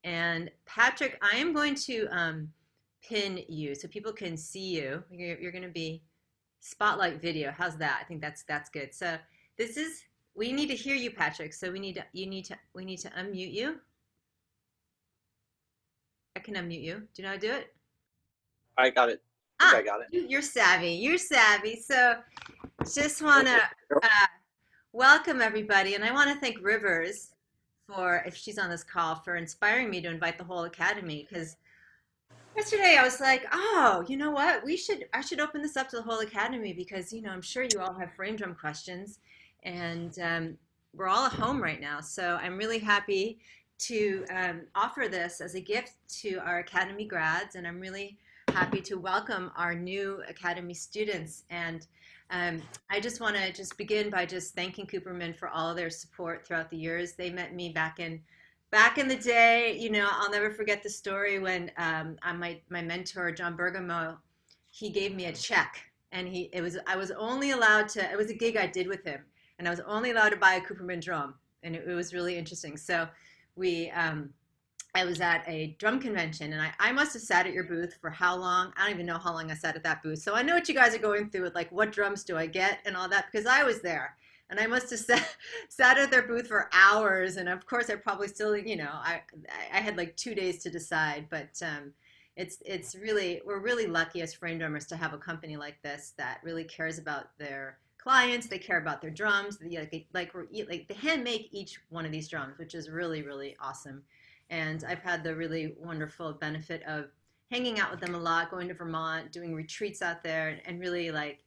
And Patrick, I am going to pin you so people can see you. You're going to be spotlight video. How's that? I think that's good. So this is we need to hear you, Patrick. So we need to unmute you. I can unmute you. Do you know how to do it? I got it. I think Ah, I got it. you're savvy. You're savvy. So just want to welcome everybody, and I want to thank Rivers for, if she's on this call, for inspiring me to invite the whole academy. Because yesterday I was like, oh, you know what? I should open this up to the whole academy because I'm sure you all have frame drum questions, and we're all at home right now. So I'm really happy to offer this as a gift to our academy grads, and I'm really happy to welcome our new academy students. And I just want to just begin by just thanking Cooperman for all of their support throughout the years. They met me back in the day. I'll never forget the story when my mentor John Bergamo, he gave me a check, and I was only allowed to, it was a gig I did with him, and I was only allowed to buy a Cooperman drum, and it was really interesting. So we I was at a drum convention, and I must have sat at your booth for how long? I don't even know how long I sat at that booth. So I know what you guys are going through with, like, what drums do I get and all that, because I was there. And I must have sat at their booth for hours. And of course, I probably still, I had like 2 days to decide. But it's really, we're really lucky as frame drummers to have a company like this that really cares about their clients. They care about their drums. They hand make each one of these drums, which is really, really awesome. And I've had the really wonderful benefit of hanging out with them a lot, going to Vermont, doing retreats out there, and really like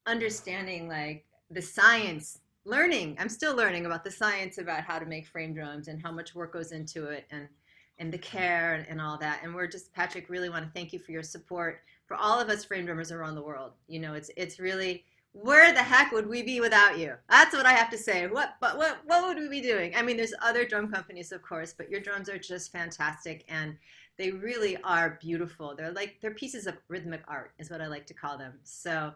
understanding like the science, learning. I'm still learning about the science about how to make frame drums and how much work goes into it, and the care and all that. And we're just, Patrick, really want to thank you for your support for all of us frame drummers around the world. It's really, where the heck would we be without you? That's what I have to say. What would we be doing? I mean, there's other drum companies, of course, but your drums are just fantastic, and they really are beautiful. They're pieces of rhythmic art, is what I like to call them. So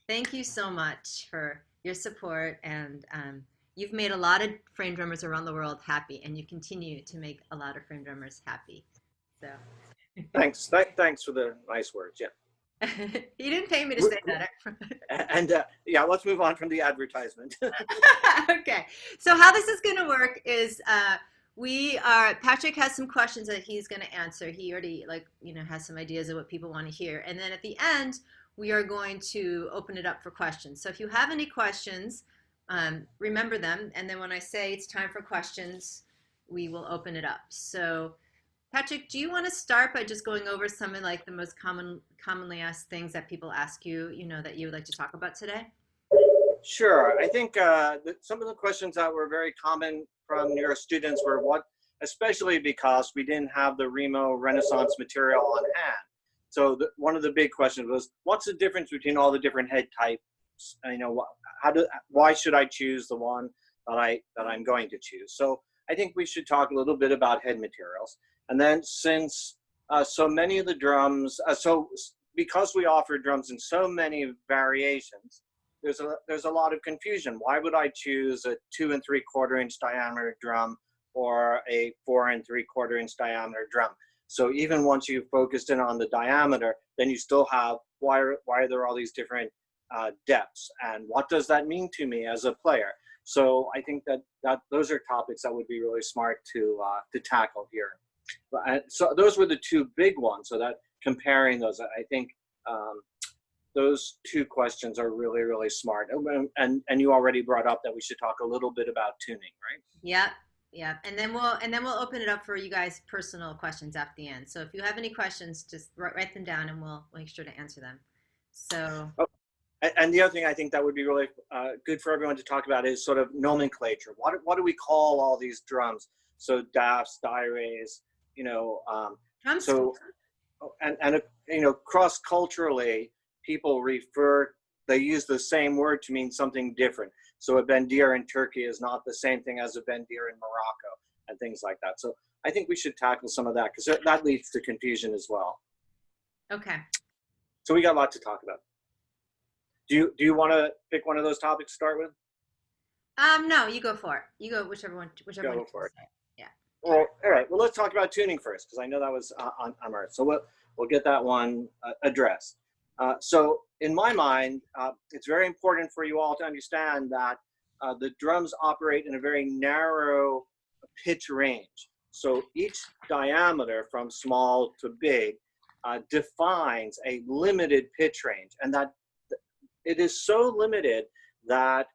thank you so much for your support, and you've made a lot of frame drummers around the world happy, and you continue to make a lot of frame drummers happy. So Thanks. Thanks for the nice words. Yeah. you didn't pay me to say that. And yeah, let's move on from the advertisement. Okay. So how this is going to work is Patrick has some questions that he's going to answer. He already has some ideas of what people want to hear. And then at the end, we are going to open it up for questions. So if you have any questions, remember them. And then when I say it's time for questions, we will open it up. So Patrick, do you want to start by just going over some of like the most commonly asked things that people ask you, that you would like to talk about today? Sure. I think some of the questions that were very common from your students were especially because we didn't have the Remo Renaissance material on hand. So one of the big questions was, what's the difference between all the different head types? Why should I choose the one that I'm going to choose? So I think we should talk a little bit about head materials. And then since so many of the drums, because we offer drums in so many variations, there's a lot of confusion. Why would I choose a 2 3/4 inch diameter drum or a 4 3/4 inch diameter drum? So even once you've focused in on the diameter, then you still have, why are there all these different depths, and what does that mean to me as a player? So I think that those are topics that would be really smart to tackle here. So those were the two big ones. So that comparing those, I think those two questions are really, really smart. And you already brought up that we should talk a little bit about tuning, right? Yeah. Yeah. And then we'll open it up for you guys' personal questions at the end. So if you have any questions, just write them down and we'll make sure to answer them. So. Oh, and the other thing I think that would be really good for everyone to talk about is sort of nomenclature. What do we call all these drums? So DAFs, Di-Rays, cross-culturally, people they use the same word to mean something different. So a bendir in Turkey is not the same thing as a bendir in Morocco, and things like that. So I think we should tackle some of that, because that leads to confusion as well. Okay. So we got a lot to talk about. Do you want to pick one of those topics to start with? No, you go for it. You go whichever one. Go for it. Yeah. All right. Well, let's talk about tuning first, because I know that was on Earth. So we'll get that one addressed. So in my mind, it's very important for you all to understand that the drums operate in a very narrow pitch range. So each diameter from small to big defines a limited pitch range, and that it is so limited that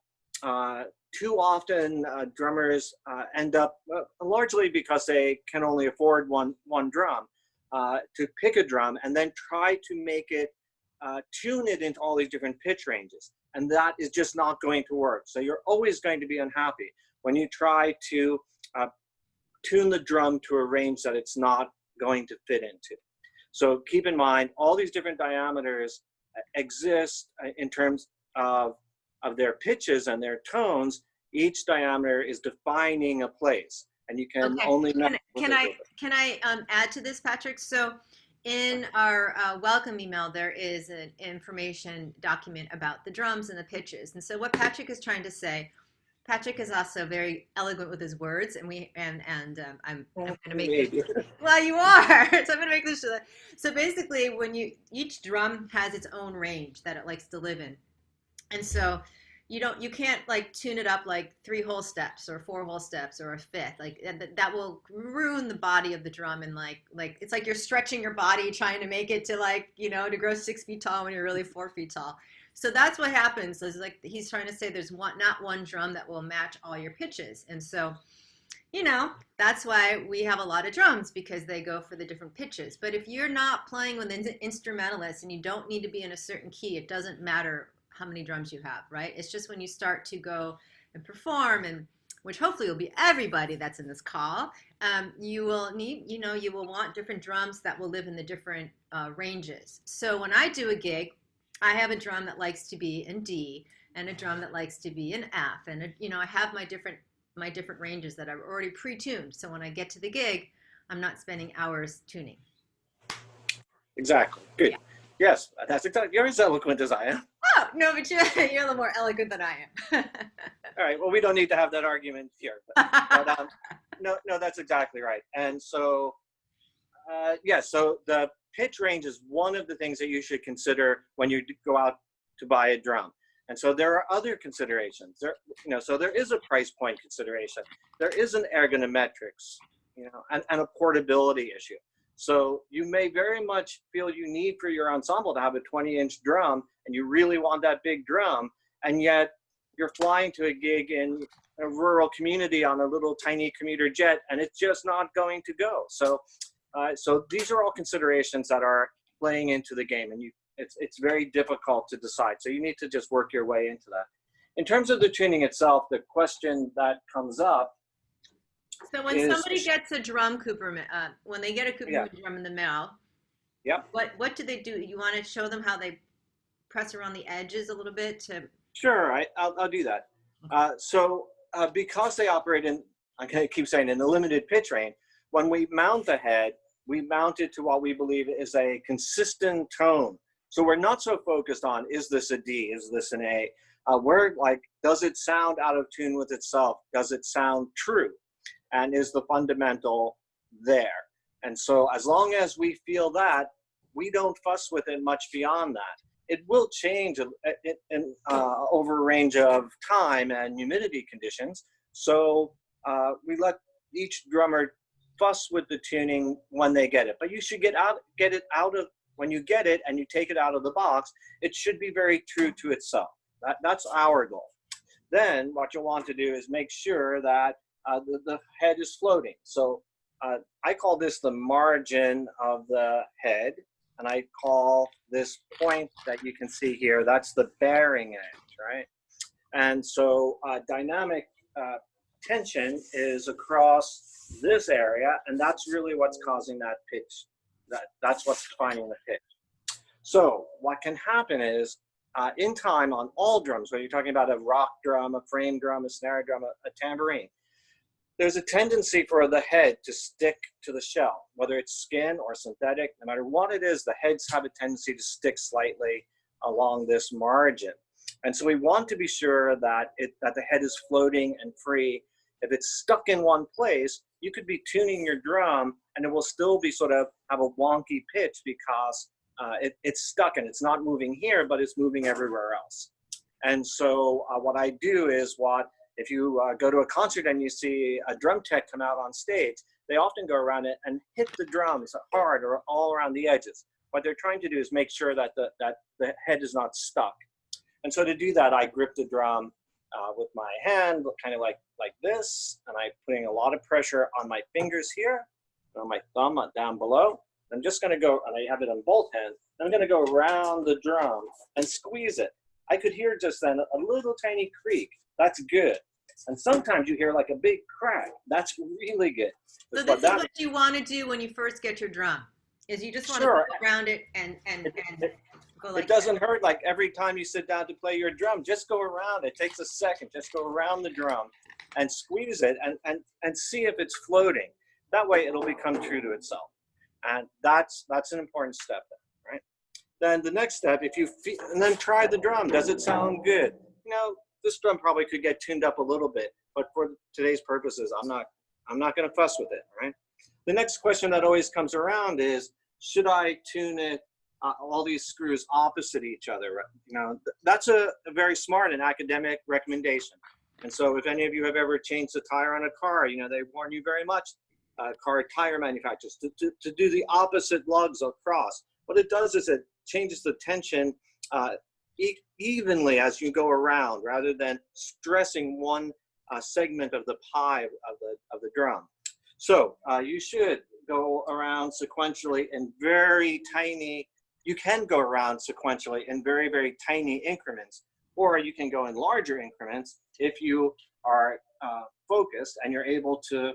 too often drummers end up, largely because they can only afford one drum, to pick a drum and then try to make it, tune it into all these different pitch ranges. And that is just not going to work. So you're always going to be unhappy when you try to tune the drum to a range that it's not going to fit into. So keep in mind, all these different diameters exist in terms of their pitches and their tones. Each diameter is defining a place, and you can only can I add to this, Patrick? So in our welcome email, there is an information document about the drums and the pitches. And so what Patrick is trying to say, Patrick is also very eloquent with his words, and I'm going to make this. Well, you are. So I'm going to make this. So basically, each drum has its own range that it likes to live in, and so you can't like tune it up like 3 whole steps or 4 whole steps or a fifth. Like that will ruin the body of the drum, and like it's like you're stretching your body trying to make it to to grow 6 feet tall when you're really 4 feet tall. So that's what happens. Is like he's trying to say there's not one drum that will match all your pitches. And so, that's why we have a lot of drums, because they go for the different pitches. But if you're not playing with an instrumentalist and you don't need to be in a certain key, it doesn't matter how many drums you have, right? It's just when you start to go and perform, and which hopefully will be everybody that's in this call, you will want different drums that will live in the different ranges. So when I do a gig, I have a drum that likes to be in D and a drum that likes to be in F, and I have my different ranges that are already pre-tuned. So when I get to the gig, I'm not spending hours tuning. Exactly. Good. Yeah. Yes, that's exactly. You're as eloquent as I am. Oh no, but you're a little more eloquent than I am. All right. Well, we don't need to have that argument here. But no, that's exactly right. And so, so the pitch range is one of the things that you should consider when you go out to buy a drum. And so there are other considerations. So there is a price point consideration. There is an ergonometrics, and a portability issue. So you may very much feel you need for your ensemble to have a 20-inch drum, and you really want that big drum, and yet you're flying to a gig in a rural community on a little tiny commuter jet, and it's just not going to go. So these are all considerations that are playing into the game, and it's very difficult to decide. So you need to just work your way into that. In terms of the tuning itself, the question that comes up. So when somebody gets a drum Cooperman, when they get a Cooperman drum in the mail, what do they do? You want to show them how they press around the edges a little bit to? Sure, I'll do that. Because they operate in, I keep saying, in the limited pitch range, when we mount the head, we mount it to what we believe is a consistent tone. So we're not so focused on, is this a D, is this an A? We're like, does it sound out of tune with itself? Does it sound true? And is the fundamental there? And so as long as we feel that, we don't fuss with it much beyond that. It will change over a range of time and humidity conditions. So we let each drummer fuss with the tuning when they get it. But you should get it out of, when you get it and you take it out of the box, it should be very true to itself. That's our goal. Then what you'll want to do is make sure that the head is floating. So I call this the margin of the head, and I call this point that you can see here, that's the bearing edge, right? And so dynamic tension is across this area, and that's really what's causing that pitch. That's what's defining the pitch. So what can happen is, in time on all drums, whether you're talking about a rock drum, a frame drum, a snare drum, a tambourine, there's a tendency for the head to stick to the shell, whether it's skin or synthetic. No matter what it is, the heads have a tendency to stick slightly along this margin. And so we want to be sure that the head is floating and free. If it's stuck in one place, you could be tuning your drum and it will still be sort of have a wonky pitch because it's stuck and it's not moving here, but it's moving everywhere else. And so what I do is if you go to a concert and you see a drum tech come out on stage, they often go around it and hit the drums hard or all around the edges. What they're trying to do is make sure that the head is not stuck. And so to do that, I grip the drum with my hand, kind of like this, and I'm putting a lot of pressure on my fingers here, and on my thumb down below. I'm just going to go, and I have it on both hands, I'm going to go around the drum and squeeze it. I could hear just then a little tiny creak. That's good. And sometimes you hear like a big crack. That's really good. So this is what you want to do when you first get your drum, is you just want to go around it and go like it doesn't hurt. Like every time you sit down to play your drum, just go around. It takes a second. Just go around the drum and squeeze it and see if it's floating. That way it'll become true to itself. And that's an important step, right? Then the next step, if you feel, and then try the drum. Does it sound good? You know, this drum probably could get tuned up a little bit, but for today's purposes, I'm not going to fuss with it, right? The next question that always comes around is, should I tune it, all these screws opposite each other? You know, that's a very smart and academic recommendation. And so if any of you have ever changed the tire on a car, you know, they warn you very much, car tire manufacturers, to do the opposite lugs across. What it does is it changes the tension evenly as you go around, rather than stressing one segment of the pie of the drum. So you should go around sequentially in very tiny, you can go around sequentially in very, very tiny increments, or you can go in larger increments if you are focused and you're able to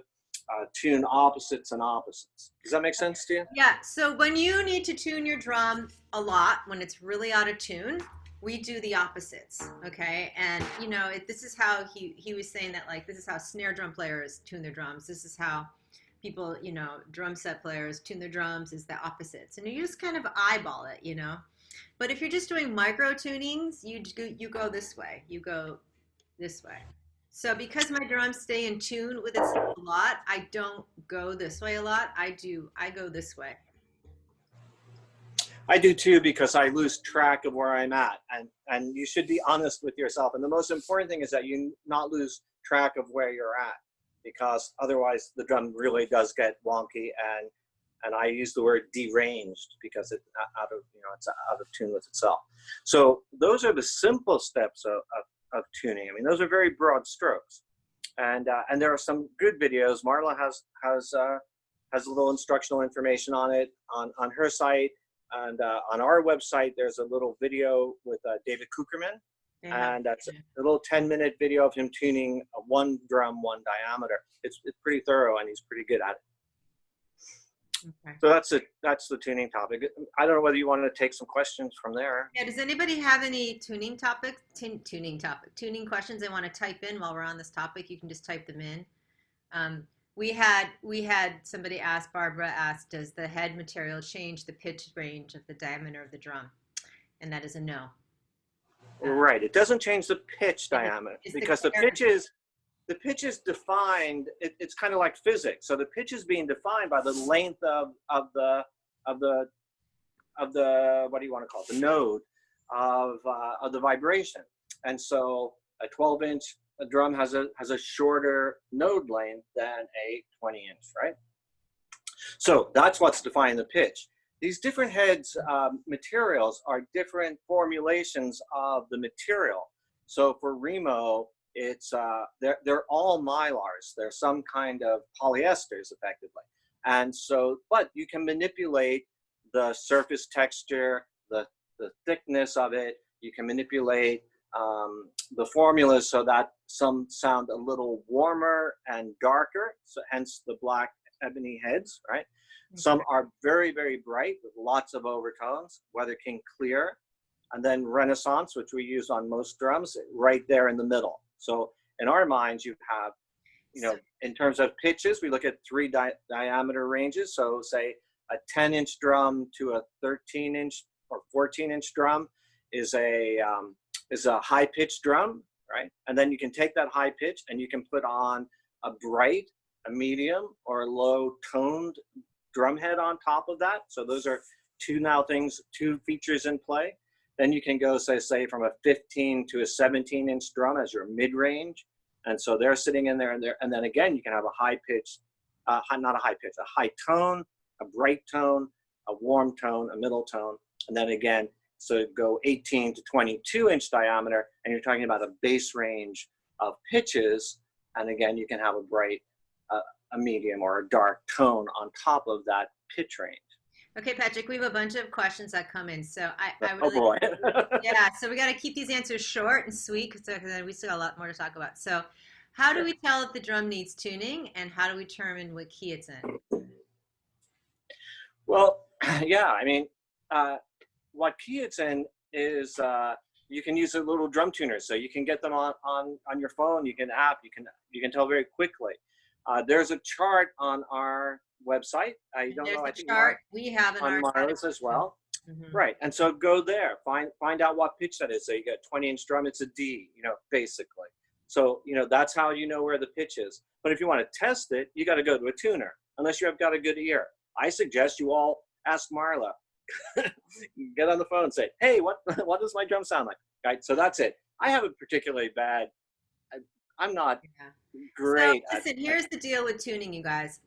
tune opposites and opposites. Does that make sense to you? Yeah, so when you need to tune your drum a lot, when it's really out of tune, we do the opposites, okay? And, you know, this is how he was saying that, like, this is how snare drum players tune their drums. This is how people, you know, drum set players tune their drums, is the opposites. And you just kind of eyeball it, you know? But if you're just doing micro tunings, you go this way. You go this way. So because my drums stay in tune with itself a lot, I don't go this way a lot. I go this way. I do too, because I lose track of where I'm at, and you should be honest with yourself. And the most important thing is that you not lose track of where you're at, because otherwise the drum really does get wonky, and I use the word deranged because it's it's out of tune with itself. So those are the simple steps of tuning. I mean, those are very broad strokes, and there are some good videos. Marla has a little instructional information on it on her site. And on our website, there's a little video with David Cooperman, and that's a little 10-minute video of him tuning one drum, one diameter. It's pretty thorough, and he's pretty good at it. Okay. So that's the tuning topic. I don't know whether you want to take some questions from there. Yeah. Does anybody have any tuning questions they want to type in while we're on this topic? You can just type them in. We had somebody ask, Barbara asked, does the head material change the pitch range of the diameter of the drum? And that is a no. Right. It doesn't change the pitch diameter, because the pitch is defined. It's kind of like physics. So the pitch is being defined by the length of the what do you want to call it? The node of the vibration. And so a 12-inch drum has a shorter node length than a 20-inch, right? So that's what's defining the pitch. These different heads materials are different formulations of the material. So for Remo, it's they're all mylars. They're some kind of polyesters, effectively. And so, but you can manipulate the surface texture, the thickness of it. You can manipulate the formulas so that some sound a little warmer and darker, so hence the black ebony heads, right? Okay. Some are very, very bright with lots of overtones, Weather King clear, and then Renaissance, which we use on most drums, right there in the middle. So in our minds, you have, you know, in terms of pitches, we look at three diameter ranges. So say a 10-inch drum to a 13-inch or 14-inch drum is a high-pitched drum, right? And then you can take that high pitch and you can put on a bright a medium or a low toned drum head on top of that. So those are two features in play. Then you can go, say from a 15 to a 17-inch drum as your mid-range. And so they're sitting in there, and then again, you can have a high pitch, not a high pitch, a high tone, a bright tone, a warm tone, a middle tone. And then again, so go 18 to 22-inch diameter, and you're talking about a bass range of pitches. And again, you can have a bright, a medium, or a dark tone on top of that pitch range. Okay, Patrick, we have a bunch of questions that come in. So I Oh really, boy. yeah, so we got to keep these answers short and sweet because we still got a lot more to talk about. So how do we tell if the drum needs tuning, and how do we determine what key it's in? Well, yeah, I mean, what key it's in is you can use a little drum tuner, so you can get them on your phone. You can tell very quickly. There's a chart on our website. I don't There's know. I the think chart we have in on our Marla's as well. Mm-hmm. Right, and so go there, find out what pitch that is. So you got 20-inch drum, it's a D, basically. So that's how you know where the pitch is. But if you want to test it, you got to go to a tuner, unless you have got a good ear. I suggest you all ask Marla. Get on the phone and say, hey, what does my drum sound like? Right, so that's it. I have a particularly bad. I'm not great. So listen, here's the deal with tuning, you guys.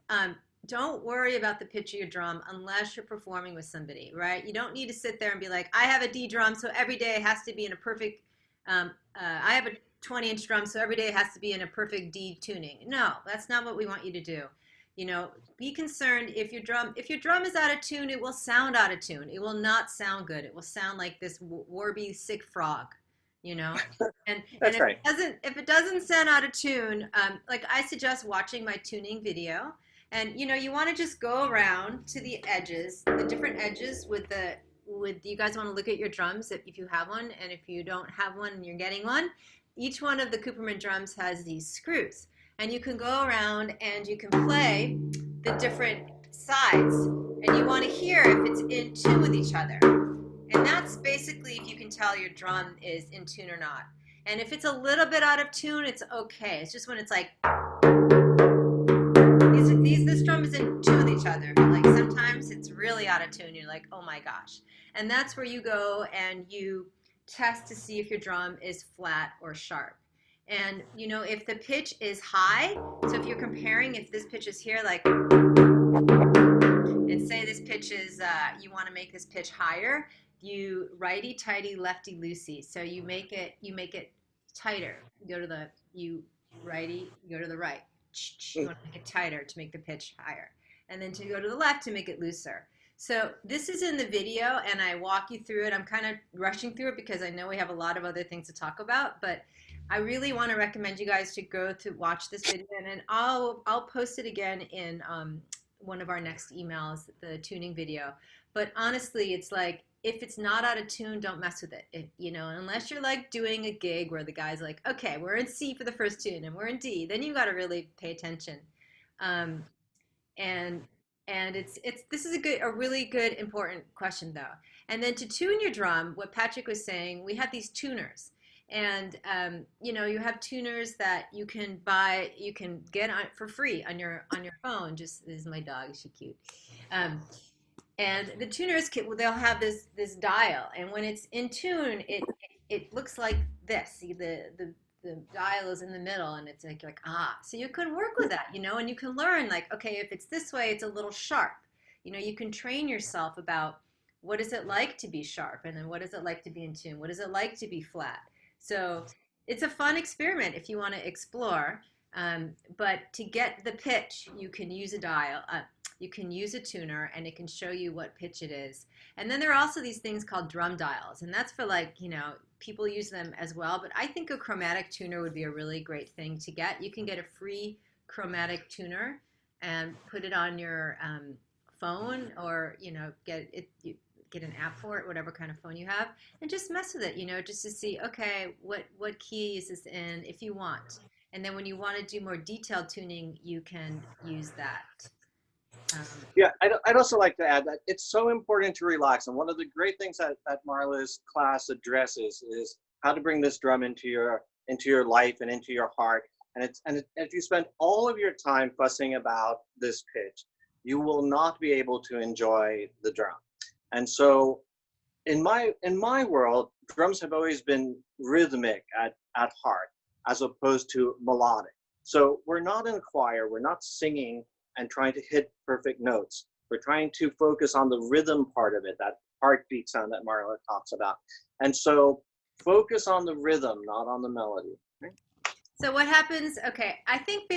Don't worry about the pitch of your drum unless you're performing with somebody, right? You don't need to sit there and be like, I have a D drum, so every day it has to be in a perfect, I have a 20-inch drum, so every day it has to be in a perfect D tuning. No, that's not what we want you to do. Be concerned if your drum is out of tune, it will sound out of tune. It will not sound good. It will sound like this warby, sick frog, And That's right. If it doesn't sound out of tune, like I suggest watching my tuning video. And you want to just go around to the edges, the different edges with you guys want to look at your drums if you have one, and if you don't have one and you're getting one, each one of the Cooperman drums has these screws. And you can go around and you can play the different sides, and you want to hear if it's in tune with each other. And that's basically if you can tell your drum is in tune or not. And if it's a little bit out of tune, it's okay. It's just when it's like this drum is in tune with each other, but like sometimes it's really out of tune. You're like, oh my gosh. And that's where you go and you test to see if your drum is flat or sharp. And if the pitch is high, so if you're comparing, if this pitch is here, like, and say this pitch is, you want to make this pitch higher, you righty tighty, lefty loosey. So you make it tighter. You righty, you go to the right. You want to make it tighter to make the pitch higher, and then to go to the left to make it looser. So this is in the video, and I walk you through it. I'm kind of rushing through it because I know we have a lot of other things to talk about, but I really want to recommend you guys to go to watch this video, and then I'll post it again in one of our next emails, the tuning video. But honestly, it's like, if it's not out of tune, don't mess with it. Unless you're like doing a gig where the guy's like, okay, we're in C for the first tune and we're in D, then you got to really pay attention. And this is a really good, important question though. And then to tune your drum, what Patrick was saying, we have these tuners. And you have tuners that you can buy, you can get on for free on your phone. This is my dog, is she cute? And the tuners, they'll have this dial, and when it's in tune, it looks like this. See, the dial is in the middle, and it's like so you can work with that, and you can learn like, okay, if it's this way, it's a little sharp. You can train yourself about what is it like to be sharp, and then what is it like to be in tune? What is it like to be flat? So it's a fun experiment if you want to explore. But to get the pitch, you can use a dial. You can use a tuner, and it can show you what pitch it is. And then there are also these things called drum dials, and that's for like, people use them as well. But I think a chromatic tuner would be a really great thing to get. You can get a free chromatic tuner and put it on your phone, or get an app for it, whatever kind of phone you have, and just mess with it, just to see, okay, what key is this in, if you want. And then when you want to do more detailed tuning, you can use that. Yeah, I'd also like to add that it's so important to relax. And one of the great things that Marla's class addresses is how to bring this drum into your life and into your heart, If you spend all of your time fussing about this pitch, you will not be able to enjoy the drum. And so in my world, drums have always been rhythmic at heart, as opposed to melodic. So we're not in a choir, we're not singing and trying to hit perfect notes. We're trying to focus on the rhythm part of it, that heartbeat sound that Marla talks about. And so focus on the rhythm, not on the melody. So what happens? Okay, I think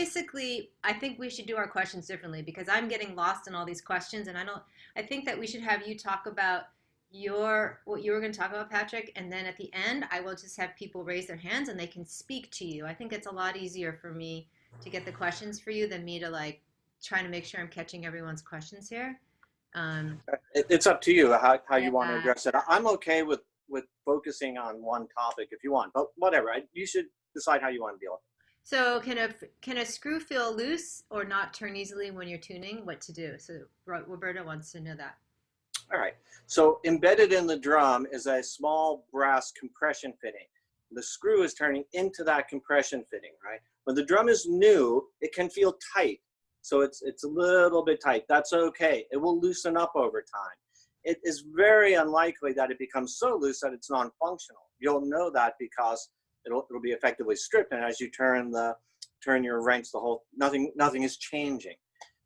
we should do our questions differently because I'm getting lost in all these questions, and I think that we should have you talk about what you were going to talk about, Patrick, and then at the end, I will just have people raise their hands and they can speak to you. I think it's a lot easier for me to get the questions for you than me to like trying to make sure I'm catching everyone's questions here. Um, It's up to you how you want to yeah. address it. I'm okay with focusing on one topic if you want, but whatever. You should decide how you want to deal with it. So can a screw feel loose or not turn easily when you're tuning? What to do? So Roberta wants to know that. All right. So embedded in the drum is a small brass compression fitting. The screw is turning into that compression fitting, right? When the drum is new, it can feel tight. So it's a little bit tight. That's okay. It will loosen up over time. It is very unlikely that it becomes so loose that it's non-functional. You'll know that because it'll be effectively stripped, and as you turn your wrench, nothing is changing.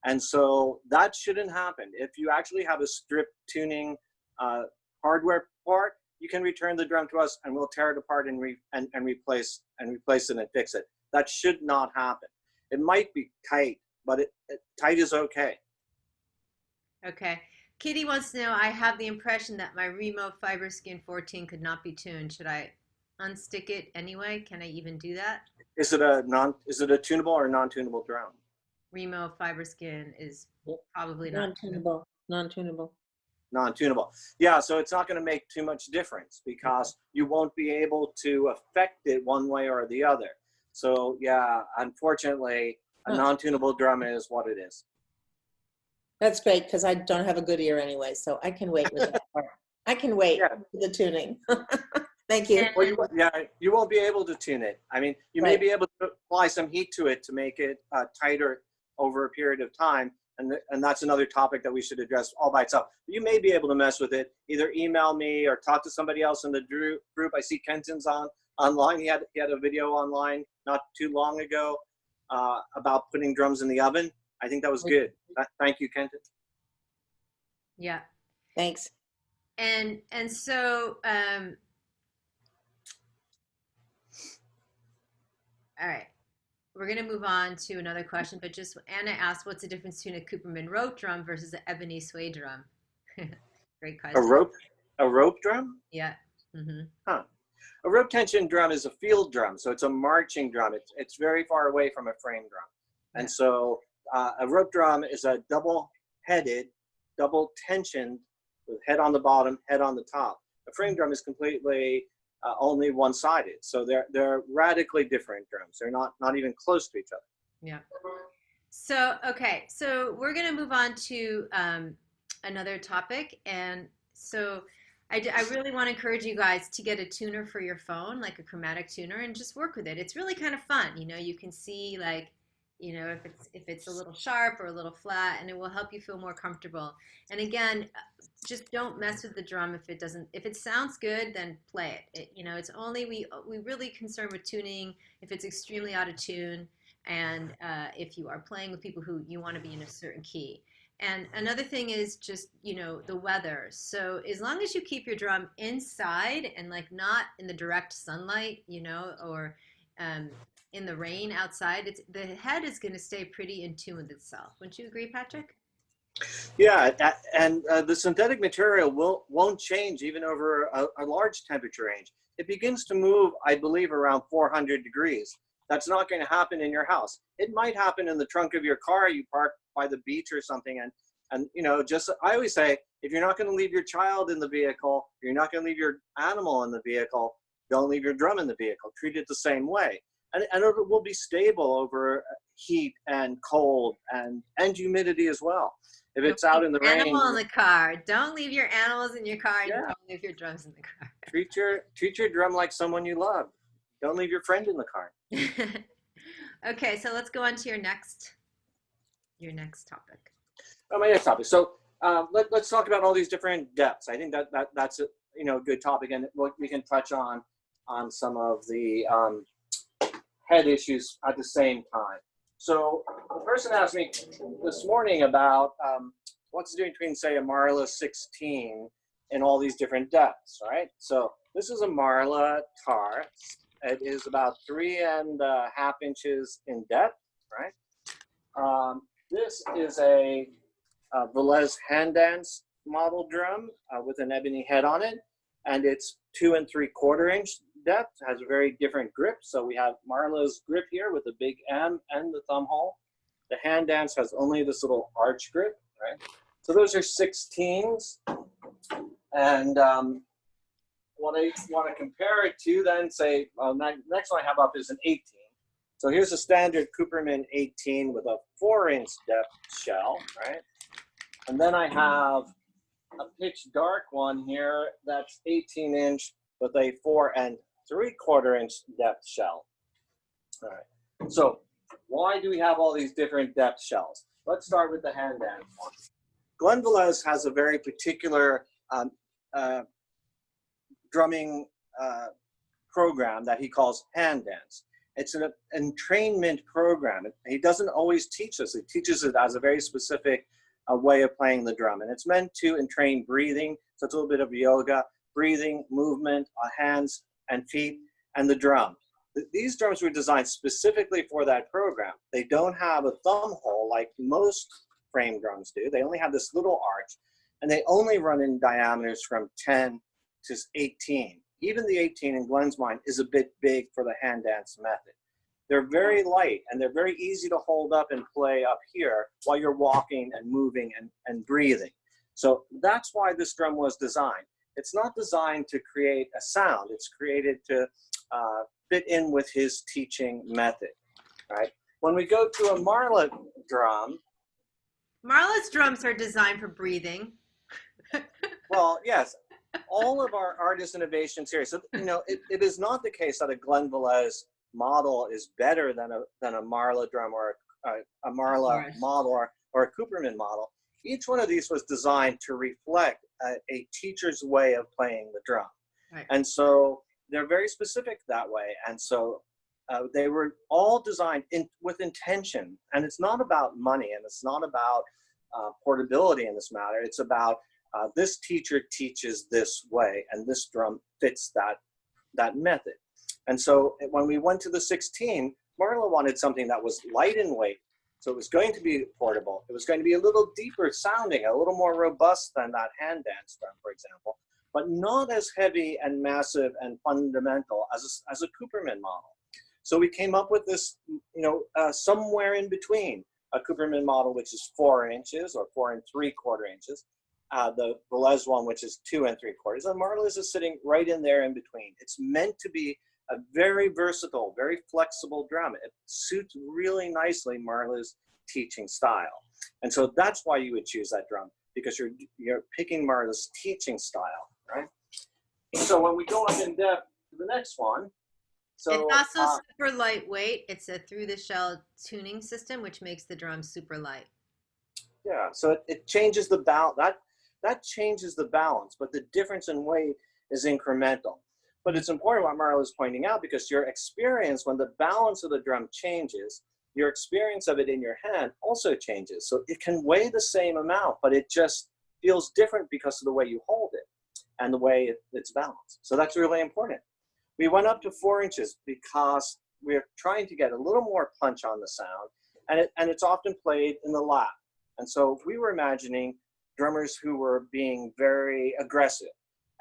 And so that shouldn't happen. If you actually have a strip tuning hardware part, you can return the drum to us and we'll tear it apart and replace it and fix it. That should not happen. It might be tight, but tight is okay. Okay. Kitty wants to know, I have the impression that my Remo Fiberskin 14 could not be tuned. Should I unstick it anyway? Can I even do that? Is it a tunable or non-tunable drum? Remo Fiberskin is probably not non-tunable. Non-tunable. Non-tunable. Yeah, so it's not going to make too much difference because you won't be able to affect it one way or the other. So yeah, unfortunately, a non-tunable drum is what it is. That's great because I don't have a good ear anyway, so I can wait with that part. I can wait for the tuning. Thank you. Well, you won't be able to tune it. I mean, you may be able to apply some heat to it to make it tighter over a period of time, and that's another topic that we should address all by itself. You may be able to mess with it. Either email me or talk to somebody else in the group. I see Kenton's online. He had a video online not too long ago about putting drums in the oven. I think that was good. Thank you, Kenton. Yeah. Thanks. And so all right. We're going to move on to another question, but just Anna asked, what's the difference between a Cooperman rope drum versus an ebony suede drum? Great question. A rope drum? Yeah. Mm-hmm. Huh. A rope tension drum is a field drum, so it's a marching drum. It's very far away from a frame drum. And so a rope drum is a double-headed, double-tensioned, with head on the bottom, head on the top. A frame drum is completely only one-sided. So they're radically different drums. They're not even close to each other. Yeah. So, okay. So we're going to move on to another topic. And so I really want to encourage you guys to get a tuner for your phone, like a chromatic tuner, and just work with it. It's really kind of fun. You know, you can see like, you know, if it's a little sharp or a little flat, and it will help you feel more comfortable. And again, just don't mess with the drum if it sounds good, then play it. You know, it's only we really concerned with tuning if it's extremely out of tune, and if you are playing with people who you want to be in a certain key. And another thing is just, you know, the weather. So as long as you keep your drum inside and like not in the direct sunlight, you know, or in the rain outside, the head is going to stay pretty in tune with itself. Wouldn't you agree, Patrick? Yeah, and the synthetic material won't change even over a large temperature range. It begins to move, I believe, around 400 degrees. That's not going to happen in your house. It might happen in the trunk of your car. You park by the beach or something, and you know, just I always say, if you're not going to leave your child in the vehicle, you're not going to leave your animal in the vehicle, don't leave your drum in the vehicle. Treat it the same way. And it will be stable over heat and cold and humidity as well. If it's out in the rain. Animal in the car. Don't leave your animals in your car, and don't leave your drums in the car. Treat your drum like someone you love. Don't leave your friend in the car. Okay, so let's go on to your next topic. Oh, my next topic. So let's talk about all these different depths. I think that's a good topic, and we can touch on some of the head issues at the same time. So the person asked me this morning about what's the difference between, say, a Marla 16 and all these different depths, right? So this is a Marla tar. It is about 3.5 inches in depth, right? This is a Velez hand dance model drum with an ebony head on it, and it's 2 3/4 inch depth. Has a very different grip. So we have Marla's grip here with the big M and the thumb hole. The hand dance has only this little arch grip, right? So those are 16s, and what I want to compare it to then, say, next one I have up is an 18. So here's a standard Cooperman 18 with a 4-inch depth shell, right? And then I have a pitch dark one here that's 18-inch with a 4 3/4 inch depth shell. All right. So why do we have all these different depth shells? Let's start with the hand dance one. Glenn Velez has a very particular drumming program that he calls hand dance. It's an entrainment program. He doesn't always teach us. He teaches it as a very specific way of playing the drum. And it's meant to entrain breathing. So it's a little bit of yoga, breathing, movement, hands and feet, and the drum. These drums were designed specifically for that program. They don't have a thumb hole like most frame drums do. They only have this little arch, and they only run in diameters from 10 to 18. Even the 18 in Glenn's mind is a bit big for the hand dance method. They're very light, and they're very easy to hold up and play up here while you're walking and moving and breathing. So that's why this drum was designed. It's not designed to create a sound. It's created to fit in with his teaching method, right? When we go to a Marla drum. Marla's drums are designed for breathing. Well, yes. All of our artist innovations here. So, it is not the case that a Glenn Velez model is better than a Marla drum or a Marla model or a Cooperman model. Each one of these was designed to reflect a teacher's way of playing the drum. Right. And so they're very specific that way. And so they were all designed with intention. And it's not about money, and it's not about portability in this matter. It's about this teacher teaches this way, and this drum fits that method. And so when we went to the 16, Marla wanted something that was light in weight. So it was going to be portable. It was going to be a little deeper sounding, a little more robust than that hand dance drum, for example, but not as heavy and massive and fundamental as a Cooperman model. So we came up with this, somewhere in between a Cooperman model, which is 4 inches or 4 3/4 inches, the Velez one, which is 2 3/4, and Marla's is sitting right in there in between. It's meant to be a very versatile, very flexible drum. It suits really nicely Marla's teaching style. And so that's why you would choose that drum, because you're picking Marla's teaching style, right? So when we go up in depth to the next one, so it's also super lightweight. It's a through-the-shell tuning system, which makes the drum super light. Yeah, so it changes the balance. That changes the balance, but the difference in weight is incremental. But it's important what Marla is pointing out, because your experience, when the balance of the drum changes, your experience of it in your hand also changes. So it can weigh the same amount, but it just feels different because of the way you hold it and the way it's balanced. So that's really important. We went up to 4 inches because we're trying to get a little more punch on the sound, and it's often played in the lap. And so we were imagining drummers who were being very aggressive.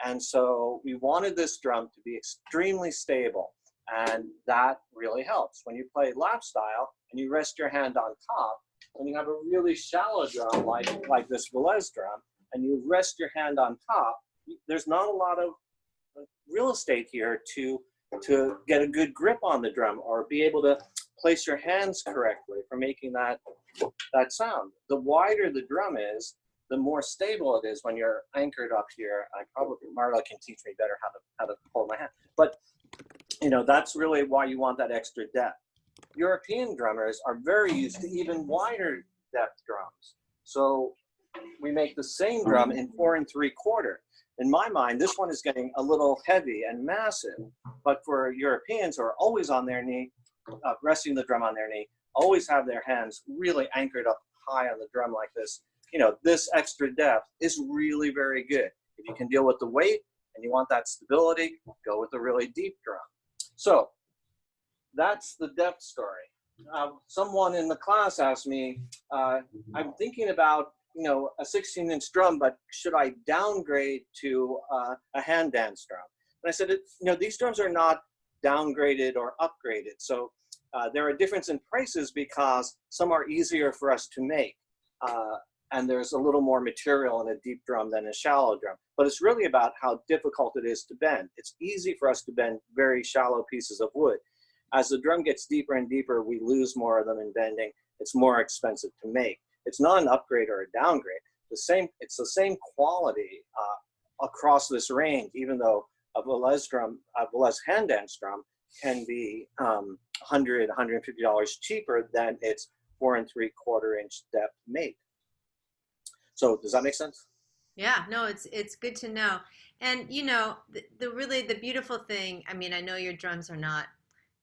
And so we wanted this drum to be extremely stable, and that really helps. When you play lap style and you rest your hand on top, when you have a really shallow drum like this Velez drum, and you rest your hand on top, there's not a lot of real estate here to get a good grip on the drum or be able to place your hands correctly for making that sound. The wider the drum is, the more stable it is when you're anchored up here. Marla can teach me better how to hold my hand. But that's really why you want that extra depth. European drummers are very used to even wider depth drums. So we make the same drum in 4 3/4. In my mind, this one is getting a little heavy and massive, but for Europeans who are always on their knee, resting the drum on their knee, always have their hands really anchored up high on the drum like this, this extra depth is really very good. If you can deal with the weight and you want that stability, go with a really deep drum. So that's the depth story. Someone in the class asked me, I'm thinking about a 16-inch drum, but should I downgrade to a hand dance drum? And I said, these drums are not downgraded or upgraded. So there are differences in prices because some are easier for us to make. And there's a little more material in a deep drum than a shallow drum. But it's really about how difficult it is to bend. It's easy for us to bend very shallow pieces of wood. As the drum gets deeper and deeper, we lose more of them in bending. It's more expensive to make. It's not an upgrade or a downgrade. It's the same quality across this range, even though a Velez hand dance drum can be $100, $150 cheaper than its 4 3/4 inch depth mate. So does that make sense? Yeah, no, it's good to know. And the beautiful thing, I mean, I know your drums are not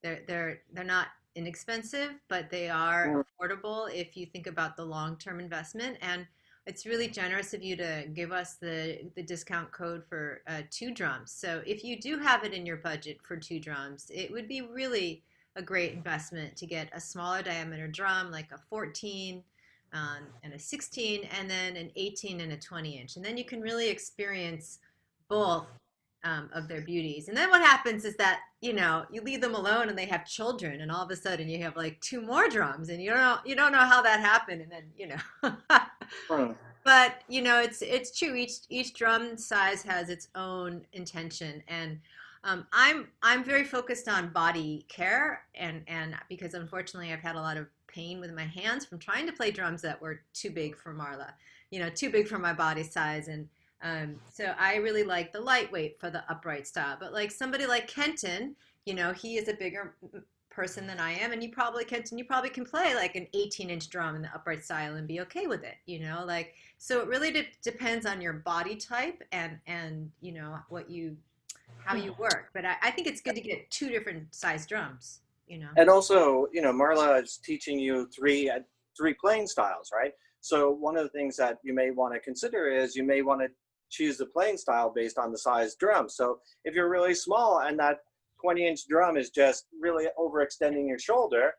they're not inexpensive, but they are affordable if you think about the long-term investment. And it's really generous of you to give us the discount code for 2 drums. So if you do have it in your budget for 2 drums, it would be really a great investment to get a smaller diameter drum, like a 14 and a 16, and then an 18 and a 20-inch. And then you can really experience both of their beauties. And then what happens is that, you leave them alone and they have children, and all of a sudden you have like 2 more drums, and you don't know how that happened. And then, but it's true. Each drum size has its own intention, and I'm very focused on body care, and because unfortunately I've had a lot of pain with my hands from trying to play drums that were too big for Marla, too big for my body size. And so I really like the lightweight for the upright style. But like somebody like Kenton, he is a bigger person than I am, and Kenton, you probably can play like an 18-inch drum in the upright style and be okay with it, like, so it really depends on your body type and how you work. But I think it's good to get 2 different size drums. And also, Marla is teaching you three playing styles, right? So one of the things that you may want to consider is you may want to choose the playing style based on the size drum. So if you're really small and that 20-inch drum is just really overextending your shoulder,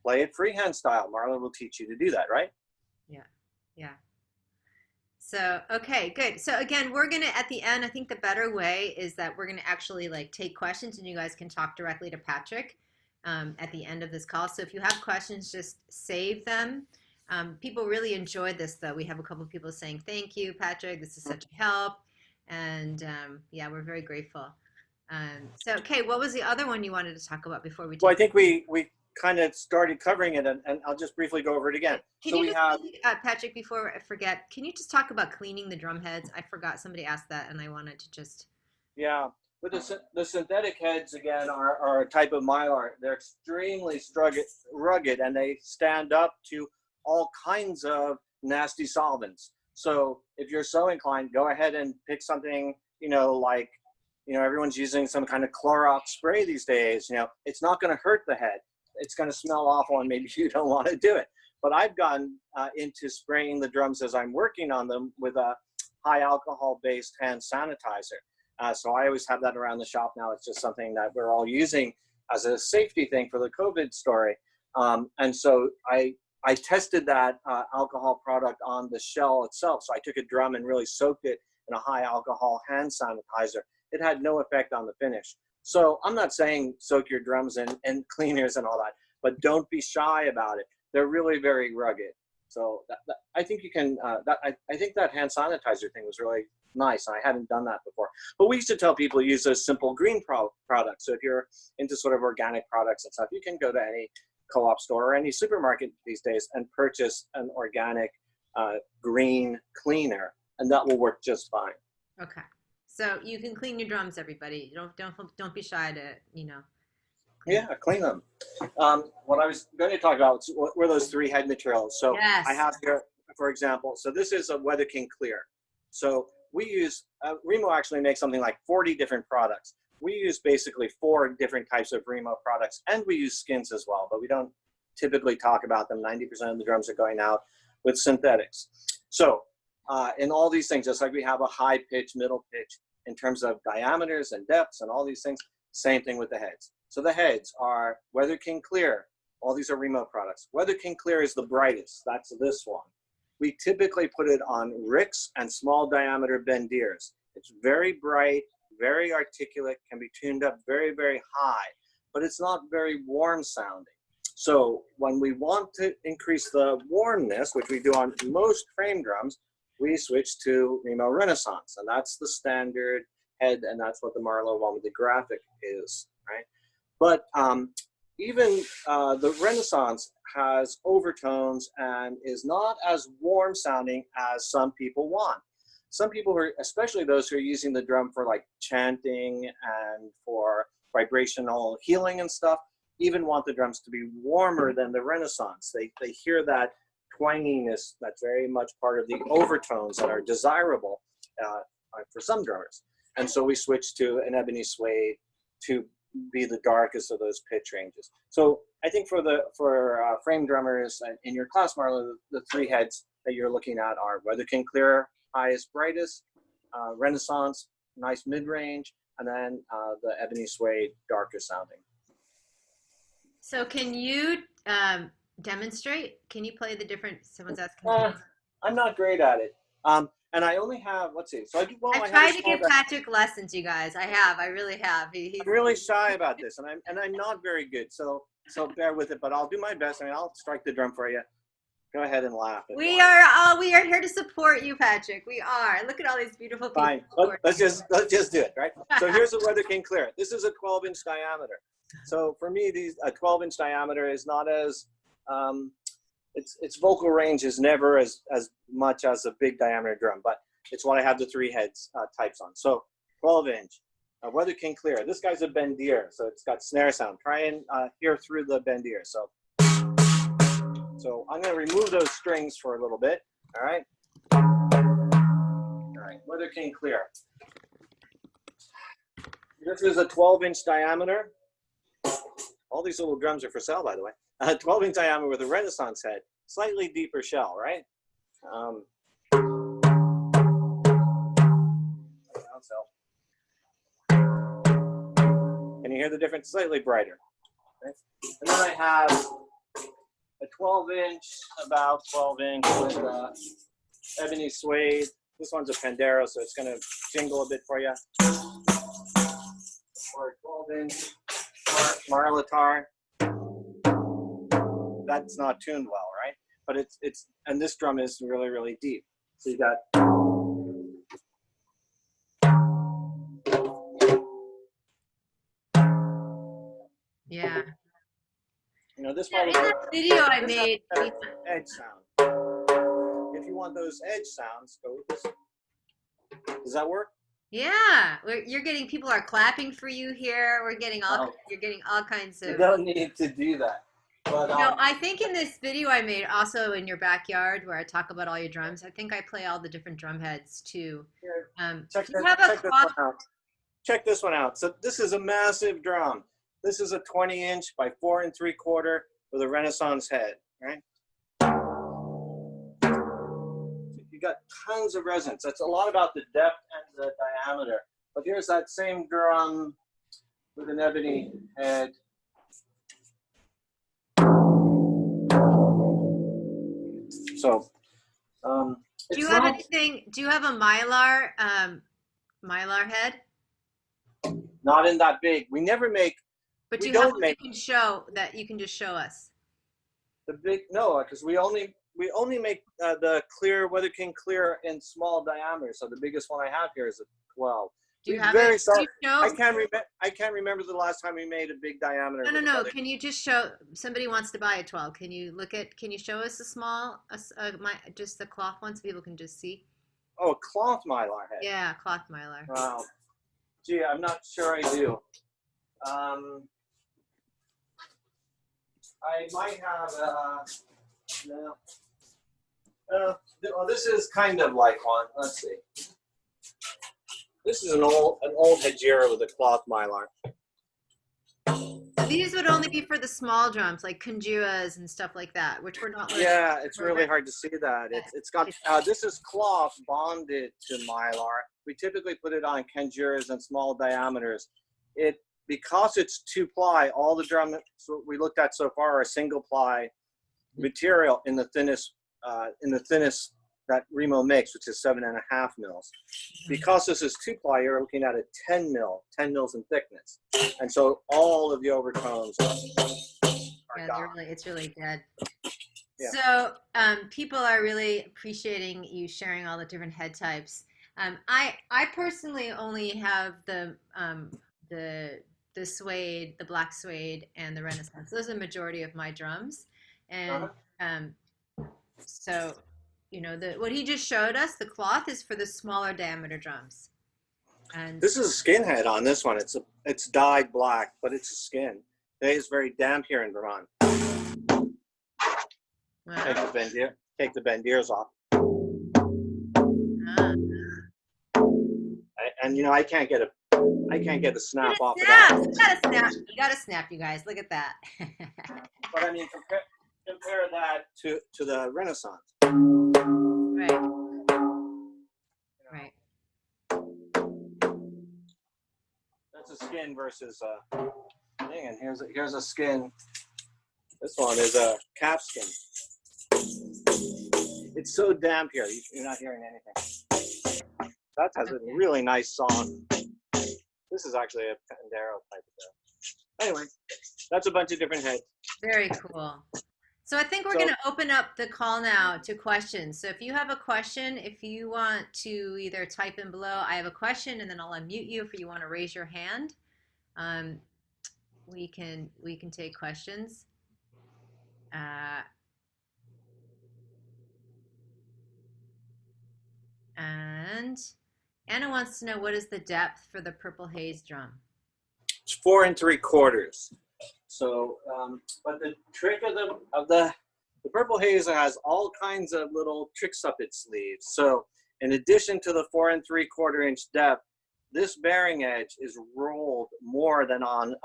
play it freehand style. Marla will teach you to do that, right? Yeah, yeah. So, okay, good. So again, we're going to, at the end, I think the better way is that we're going to actually like take questions, and you guys can talk directly to Patrick at the end of this call. So if you have questions, just save them. People really enjoyed this, though. We have a couple of people saying, thank you, Patrick. This is such a help. And yeah, we're very grateful. So, okay, what was the other one you wanted to talk about before we take? Well, I think we kind of started covering it, and I'll just briefly go over it again. Can you Patrick, before I forget, can you just talk about cleaning the drum heads? I forgot, somebody asked that, and I wanted to just. Yeah, but the synthetic heads, again, are a type of mylar. They're extremely rugged, and they stand up to all kinds of nasty solvents. So if you're so inclined, go ahead and pick something, like, everyone's using some kind of Clorox spray these days. It's not going to hurt the head. It's going to smell awful, and maybe you don't want to do it. But I've gotten into spraying the drums as I'm working on them with a high alcohol-based hand sanitizer. So I always have that around the shop now. It's just something that we're all using as a safety thing for the COVID story. And so I tested that alcohol product on the shell itself. So I took a drum and really soaked it in a high alcohol hand sanitizer. It had no effect on the finish. So I'm not saying soak your drums in cleaners and all that, but don't be shy about it. They're really very rugged. So I think you can, I think that hand sanitizer thing was really nice, and I hadn't done that before. But we used to tell people to use a simple green product. So if you're into sort of organic products and stuff, you can go to any co-op store or any supermarket these days and purchase an organic green cleaner, and that will work just fine. Okay. So you can clean your drums, everybody. Don't be shy to, Yeah, clean them. What I was going to talk about were those 3 head materials. So Yes. I have here, for example, so this is a Weather King Clear. So we use, Remo actually makes something like 40 different products. We use basically 4 different types of Remo products, and we use skins as well, but we don't typically talk about them. 90% of the drums are going out with synthetics. So in all these things, just like we have a high pitch, middle pitch, in terms of diameters and depths and all these things, same thing with the heads. So the heads are Weather King Clear. All these are Remo products. Weather King Clear is the brightest. That's this one. We typically put it on ricks and small diameter bendiers. It's very bright, very articulate, can be tuned up very, very high, but it's not very warm sounding. So when we want to increase the warmness, which we do on most frame drums, we switch to Remo Renaissance, and that's the standard head, and that's what the Marlowe one with the graphic is, right? But even the Renaissance has overtones and is not as warm sounding as some people want. Some people, especially those who are using the drum for like chanting and for vibrational healing and stuff, even want the drums to be warmer than the Renaissance. They hear that twanginess that's very much part of the overtones that are desirable for some drummers. And so we switch to an ebony suede to be the darkest of those pitch ranges. So I think for frame drummers in your class, Marla, the 3 heads that you're looking at are Weather King Clear, highest, brightest, Renaissance, nice mid-range, and then the ebony suede, darker sounding. So can you demonstrate? Can you play the different, someone's asking. I'm not great at it. And I only have, let's see. So I've tried to give Patrick lessons, you guys. I really have. He's I'm really shy about this, and I'm not very good. So bear with it, but I'll do my best. I mean, I'll strike the drum for you. Go ahead and laugh. We are here to support you, Patrick. We are. Look at all these beautiful people. Fine. Let's just do it, right? So here's the Weather King Clear. This is a 12-inch diameter. So for me, a 12-inch diameter is not as its vocal range is never as much as a big diameter drum, but it's what I have the 3 heads types on. So 12-inch, Weather King Clear. This guy's a bendier, so it's got snare sound. Try and hear through the bendier. So I'm going to remove those strings for a little bit. All right. All right. Weather King Clear. This is a 12-inch diameter. All these little drums are for sale, by the way. 12-inch diameter with a Renaissance head, slightly deeper shell, right? Can you hear the difference? Slightly brighter. Okay. And then I have a 12-inch, about 12-inch with ebony suede. This one's a Pandero, so it's going to jingle a bit for you. Or a 12-inch Marlatar. That's not tuned well, right? But and this drum is really, really deep. So you got. Yeah. You know, this in that video I made. Edge sound. If you want those edge sounds, go with this. Does that work? Yeah, you're getting, people are clapping for you here. You're getting all kinds of. You don't need to do that. But, I think in this video I made, also in your backyard, where I talk about all your drums, I think I play all the different drum heads too. Check this one out. So this is a massive drum. This is a 20-inch by 4 3/4 with a Renaissance head, right? You got tons of resonance. That's a lot about the depth and the diameter. But here's that same drum with an ebony head. So, do you have anything? Do you have a mylar head? Not in that big. We never make. But you have one you can show that you can just show us. The big because we only make the clear Weather King Clear in small diameter. So the biggest one I have here is a 12. Do you have it? I can't remember the last time we made a big diameter. No. Can you just show? Somebody wants to buy a 12. Can you Can you show us a small, just the cloth one, so people can just see? Oh, a cloth mylar head. Yeah, cloth mylar. Wow. Gee, I'm not sure I do. I might have no. Well, this is kind of like one. Let's see. This is an old Hejira with a cloth mylar. These would only be for the small drums, like conjuas and stuff like that, which we're not. Yeah, it's really hard to see that. It's got this is cloth bonded to mylar. We typically put it on kenjuras and small diameters. Because it's 2-ply. All the drums we looked at so far are single ply material in the thinnest that Remo makes, which is 7.5 mils. Because this is 2-ply, you're looking at a 10 mils in thickness, and so all of the overtones are gone. It's really good. Yeah. So people are really appreciating you sharing all the different head types. I personally only have the suede, the black suede, and the Renaissance. Those are the majority of my drums, and so what he just showed us, the cloth is for the smaller diameter drums. And this is a skin head on this one. It's dyed black, but it's a skin. It is very damp here in Vermont. wow. Take the bendiers off. And I can't get the snap off of that. You gotta snap, you guys. Look at that. But I mean, compare that to the Renaissance. Right. Right. That's a skin versus thing, and here's a skin. This one is a calf skin. It's so damp here, you're not hearing anything. That has a really nice song. This is actually a Pandero type of thing. Anyway, that's a bunch of different heads. Very cool. So I think we're going to open up the call now to questions. So if you have a question, if you want to either type in below, I have a question, and then I'll unmute you if you want to raise your hand. We can take questions. And Anna wants to know, what is the depth for the Purple Haze drum? It's 4 3/4. So, but the trick of the Purple Haze has all kinds of little tricks up its sleeves. So, in addition to the 4 3/4 inch depth, this bearing edge is rolled more than on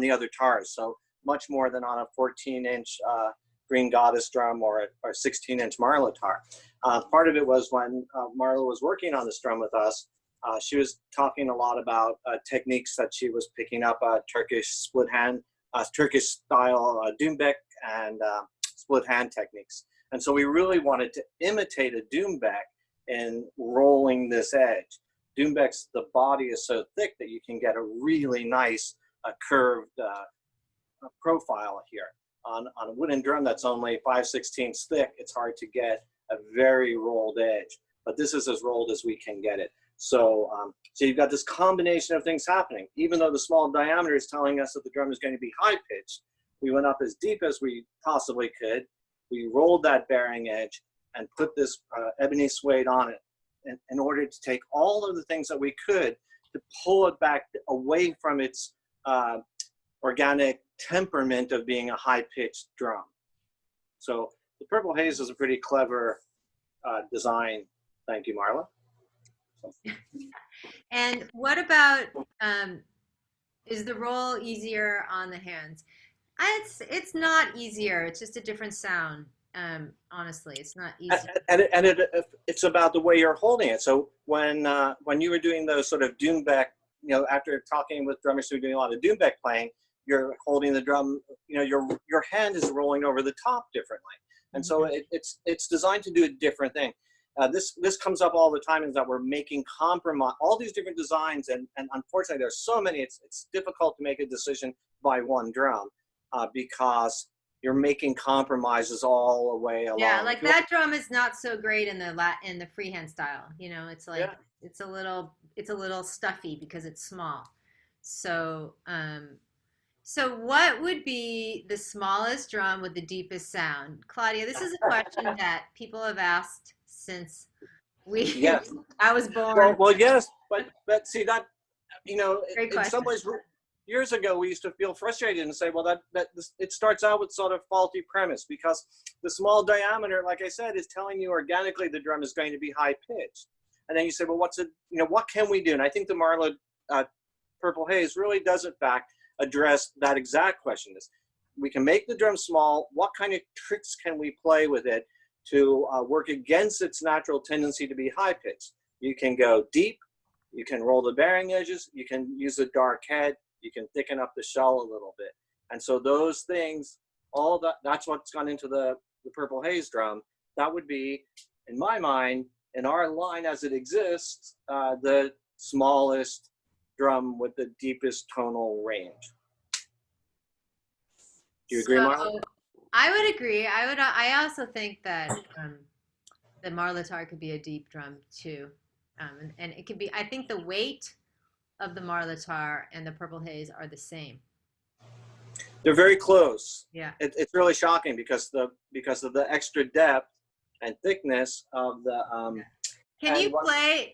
the other tars. So much more than on a 14-inch Green Goddess drum or a 16-inch Marla tar. Part of it was when Marla was working on this drum with us. She was talking a lot about techniques that she was picking up, Turkish split hand, Turkish style Doombek and split hand techniques. And so we really wanted to imitate a Doombek in rolling this edge. Doombek's, the body is so thick that you can get a really nice curved profile here. On a wooden drum that's only 5/16 thick, it's hard to get a very rolled edge. But this is as rolled as we can get it. So, so you've got this combination of things happening. Even though the small diameter is telling us that the drum is going to be high pitched, we went up as deep as we possibly could. We rolled that bearing edge and put this ebony suede on it in order to take all of the things that we could to pull it back away from its organic temperament of being a high-pitched drum. So the Purple Haze is a pretty clever design. Thank you, Marla. And what about, is the roll easier on the hands? It's not easier. It's just a different sound. Honestly, it's not easy. And it's about the way you're holding it. So when you were doing those sort of Doombek, after talking with drummers who are doing a lot of Doombek playing, you're holding the drum, your hand is rolling over the top differently. And so it's designed to do a different thing. This comes up all the time, is that we're making compromise, all these different designs, and unfortunately there's so many, it's difficult to make a decision by one drum because you're making compromises all the way along. Yeah, like that drum is not so great in the freehand style. It's like it's a little stuffy because it's small. So so what would be the smallest drum with the deepest sound? Claudia, this is a question that people have asked since I was born. Well, yes, but see that, Great in some ways years ago, we used to feel frustrated and say, well, it starts out with sort of faulty premise because the small diameter, like I said, is telling you organically the drum is going to be high pitched. And then you say, well, what can we do? And I think the Marla Purple Haze really does, in fact, address that exact question. Is we can make the drum small. What kind of tricks can we play with it to work against its natural tendency to be high pitched? You can go deep. You can roll the bearing edges. You can use a dark head. You can thicken up the shell a little bit. And so those things, that's what's gone into the Purple Haze drum. That would be, in my mind, in our line as it exists, the smallest drum with the deepest tonal range. Do you agree, Marla? I would agree. I also think that the Marlatar could be a deep drum too, and it could be. I think the weight of the Marlatar and the Purple Haze are the same. They're very close. Yeah. It's really shocking because of the extra depth and thickness of the. Can you play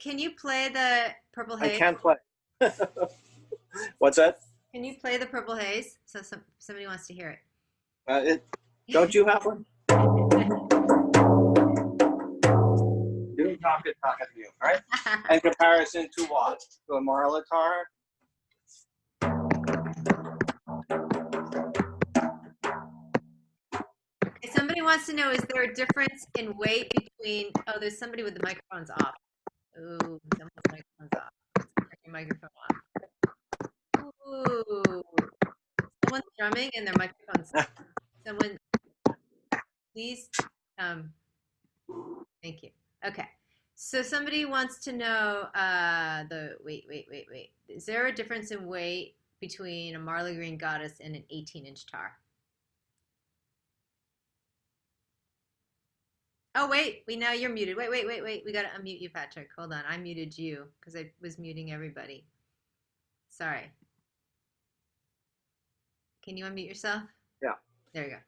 the Purple Haze? I can't play. What's that? Can you play the Purple Haze? So somebody wants to hear it. Don't you have one? Do talk at you, right? In comparison to what? To a Marlatar? Okay, somebody wants to know, is there a difference in weight between, there's somebody with the microphones off. Ooh, someone's microphone's off. Turn your microphone off. Ooh. Someone's drumming and their microphone's off. Someone, please. Thank you. Okay. So somebody wants to know wait. Is there a difference in weight between a Marley Green Goddess and an 18-inch tar? Oh, wait. Now you're muted. Wait. We got to unmute you, Patrick. Hold on. I muted you because I was muting everybody. Sorry. Can you unmute yourself? Yeah. There you go.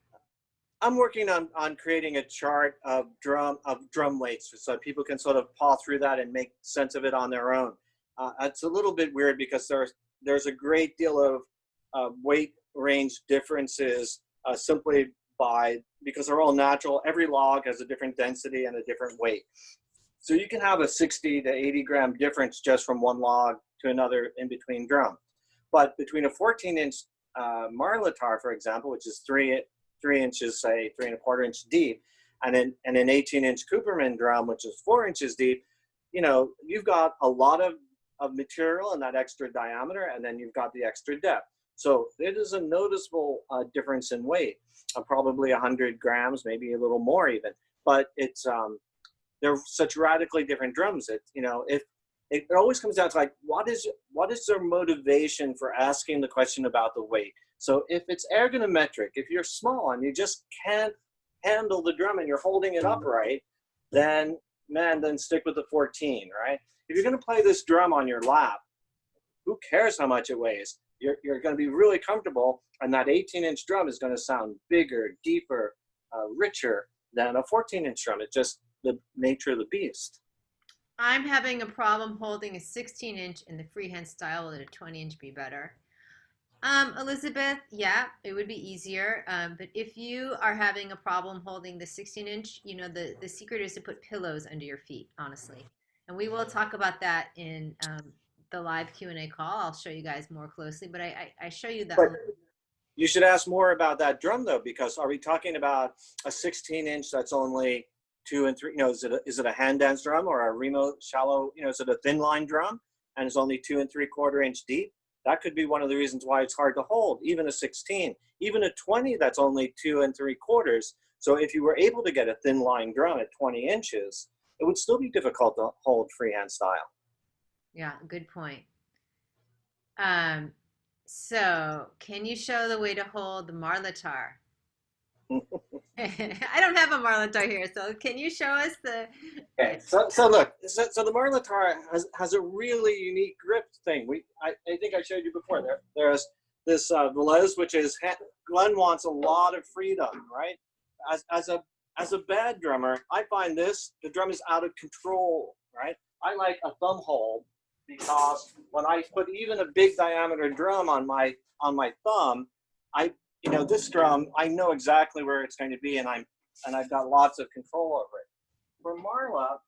I'm working on creating a chart of drum weights so people can sort of paw through that and make sense of it on their own. It's a little bit weird because there's a great deal of weight range differences simply because they're all natural. Every log has a different density and a different weight. So you can have a 60 to 80 gram difference just from one log to another in between drum. But between a 14-inch Marlatar, for example, which is 3 inches, say 3¼ inch deep, and an 18-inch Cooperman drum, which is 4 inches deep, you've got a lot of material in that extra diameter, and then you've got the extra depth. So it is a noticeable difference in weight, probably 100 grams, maybe a little more even. But it's they're such radically different drums. It always comes down to like what is their motivation for asking the question about the weight. So if it's ergonometric, if you're small and you just can't handle the drum and you're holding it upright, then stick with the 14, right? If you're going to play this drum on your lap, who cares how much it weighs? You're going to be really comfortable, and that 18-inch drum is going to sound bigger, deeper, richer than a 14-inch drum. It's just the nature of the beast. I'm having a problem holding a 16-inch in the freehand style. Would a 20-inch be better? Elizabeth, yeah, it would be easier. But if you are having a problem holding the 16-inch, the secret is to put pillows under your feet, honestly. And we will talk about that in the live Q&A call. I'll show you guys more closely, but I show you that. You should ask more about that drum, though, because are we talking about a 16-inch that's only 2 and 3? Is it a hand dance drum or a Remo shallow? Is it a thin line drum and it's only 2 3/4 inch deep? That could be one of the reasons why it's hard to hold. Even a 16, even a 20 that's only 2 3/4. So if you were able to get a thin line drum at 20 inches, it would still be difficult to hold freehand style. Yeah, good point. So can you show the way to hold the Marlatar? I don't have a Marlatar here, so can you show us the? Okay, so look, so the Marlatar has a really unique grip thing. I think I showed you before. There's this Velez, which is Glenn wants a lot of freedom, right? As a bad drummer, I find the drum is out of control, right? I like a thumb hold, because when I put even a big diameter drum on my thumb, this drum, I know exactly where it's going to be, and I've got lots of control over it. For Marla,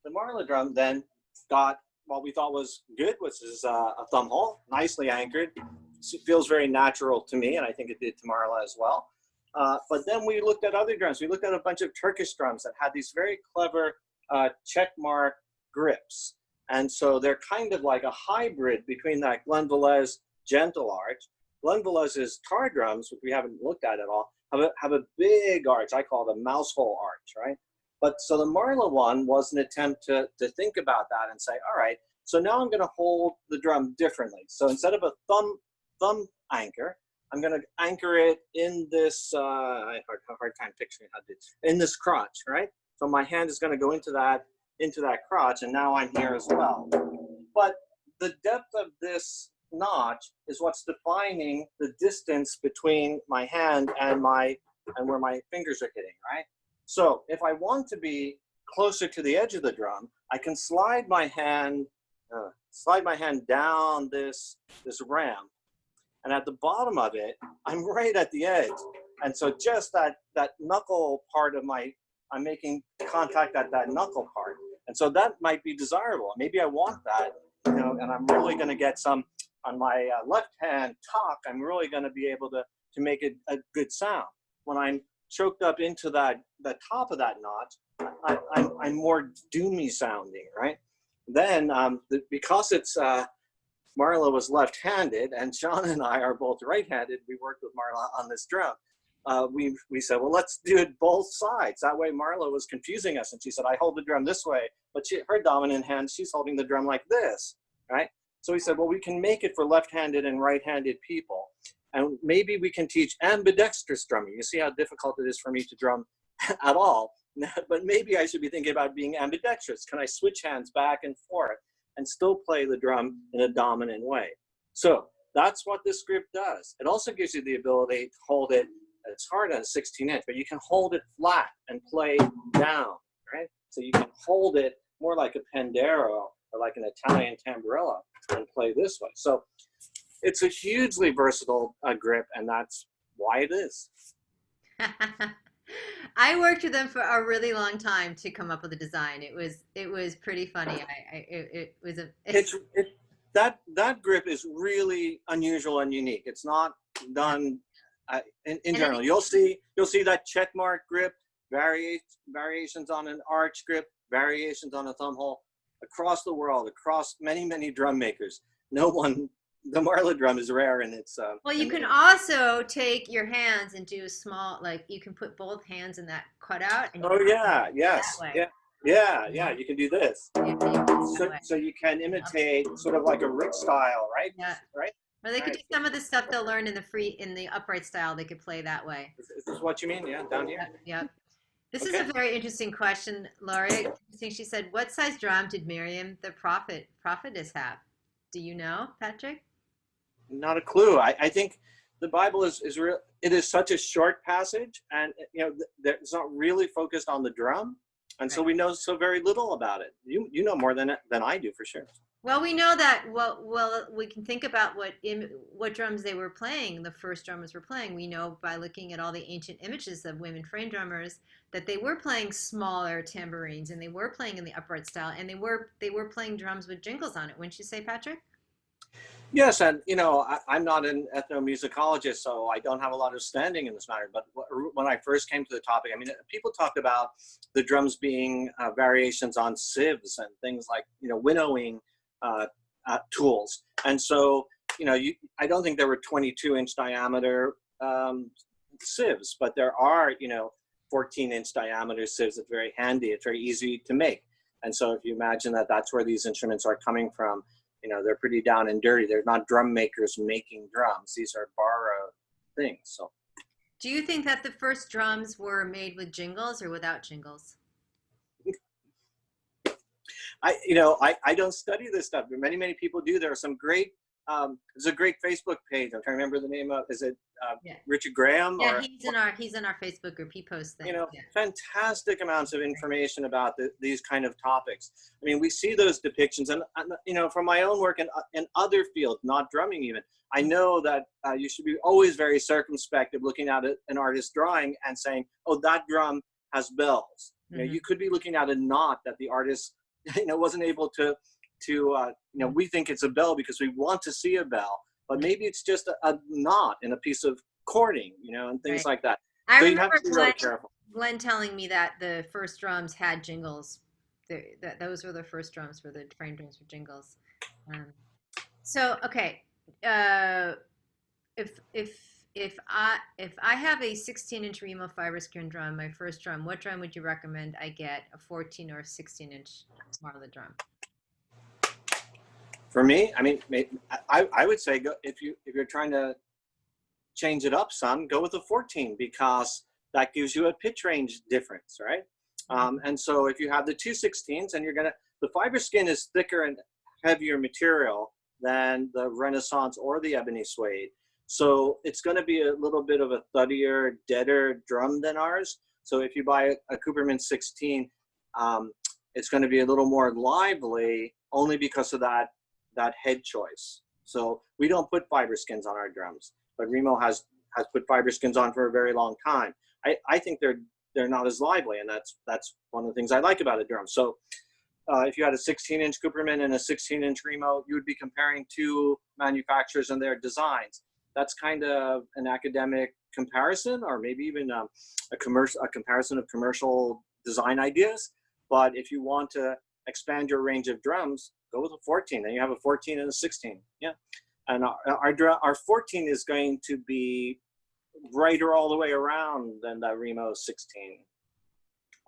the Marla drum then got what we thought was good, which is a thumb hole, nicely anchored. It feels very natural to me, and I think it did to Marla as well. But then we looked at other drums. We looked at a bunch of Turkish drums that had these very clever check mark grips. And so they're kind of like a hybrid between that Glenn Velez gentle arch. Glenn Velez's tar drums, which we haven't looked at all, have a big arch. I call it a mouse hole arch, right? But so the Marla one was an attempt to think about that and say, all right, so now I'm going to hold the drum differently. So instead of a thumb anchor, I'm going to anchor it in this, I have a hard time picturing how to do it, in this crotch, right? So my hand is going to go into that crotch, and now I'm here as well. But the depth of this notch is what's defining the distance between my hand and where my fingers are hitting, right? So if I want to be closer to the edge of the drum, I can slide my hand down this ramp, and at the bottom of it, I'm right at the edge. And so just that knuckle part of I'm making contact at that knuckle part. And so that might be desirable. Maybe I want that, and I'm really going to get some on my left hand talk. I'm really going to be able to make it a good sound. When I'm choked up into the top of that notch, I'm more doomy sounding, right? Then because it's Marla was left-handed and Sean and I are both right-handed, we worked with Marla on this drum. We said, well, let's do it both sides. That way Marla was confusing us, and she said, I hold the drum this way, but her dominant hand, she's holding the drum like this, right? So we said, well, we can make it for left-handed and right-handed people, and maybe we can teach ambidextrous drumming. You see how difficult it is for me to drum at all, but maybe I should be thinking about being ambidextrous. Can I switch hands back and forth and still play the drum in a dominant way? So that's what this grip does. It also gives you the ability to hold it. It's hard on a 16-inch, but you can hold it flat and play down, right? So you can hold it more like a pandero or like an Italian tamburella and play this way. So it's a hugely versatile grip, and that's why it is. I worked with them for a really long time to come up with a design. It was pretty funny. That grip is really unusual and unique. It's not done in general. You'll see that check mark grip, variations on an arch grip, variations on a thumb hole across the world, across many drum makers. The Marla drum is rare, and it's well, you can also take your hands and do a small, like you can put both hands in that cutout. And yeah, you can do this. So you can imitate sort of like a Rick style, right? Yeah. Right. Or they could do some of the stuff they'll learn in the upright style. They could play that way. Is this what you mean? Yeah, down here. Yeah. This is a very interesting question, Laurie. She said, "What size drum did Miriam the prophetess have? Do you know, Patrick?" Not a clue. I think the Bible is real. It is such a short passage, and it's not really focused on the drum, and so we know so very little about it. You know more than I do for sure. Well, we know that. Well, we can think about what drums they were playing. The first drummers were playing. We know by looking at all the ancient images of women frame drummers that they were playing smaller tambourines, and they were playing in the upright style, and they were playing drums with jingles on it. Wouldn't you say, Patrick? Yes, and I'm not an ethnomusicologist, so I don't have a lot of standing in this matter. But when I first came to the topic, I mean, people talked about the drums being variations on sieves and things like winnowing tools, and so I don't think there were 22-inch diameter sieves, but there are 14-inch diameter sieves. It's very handy. It's very easy to make, and so if you imagine that's where these instruments are coming from. They're pretty down and dirty. They're not drum makers making drums. These are borrowed things. So, do you think that the first drums were made with jingles or without jingles? I don't study this stuff, but many people do. There are some great there's a great Facebook page. I'm trying to remember the name of. Is it Yeah. Richard Graham? Yeah, Or he's in our Facebook group. He posts things. Yeah. fantastic amounts of information about these kind of topics. I mean, we see those depictions, and from my own work in other fields, not drumming even, I know that you should be always very circumspect of looking at an artist's drawing and saying, oh, that drum has bells. You could be looking at a knot that the artist, wasn't able to, we think it's a bell because we want to see a bell, but maybe it's just a knot in a piece of cording, and things like that. I So you remember have to be really careful. Glenn telling me that the first drums had jingles. Those were the first drums, were the frame drums for jingles. So okay, if I have a 16-inch Remo fiber skin drum, my first drum, what drum would you recommend I get? A 14 or a 16-inch Marla drum? For me, I mean, I would say go if you're trying to change it up some, go with a 14 because that gives you a pitch range difference, right? And so if you have the two 16s and the fiber skin is thicker and heavier material than the Renaissance or the ebony suede. So it's going to be a little bit of a thuddier, deader drum than ours. So if you buy a Cooperman 16, it's going to be a little more lively only because of that head choice. So we don't put fiber skins on our drums, but Remo has put fiber skins on for a very long time. I think they're not as lively, and that's one of the things I like about a drum. So if you had a 16-inch Cooperman and a 16-inch Remo, you would be comparing two manufacturers and their designs. That's kind of an academic comparison, or maybe even a comparison of commercial design ideas. But if you want to expand your range of drums, go with a 14. Then you have a 14 and a 16. Yeah, and our 14 is going to be brighter all the way around than the Remo 16.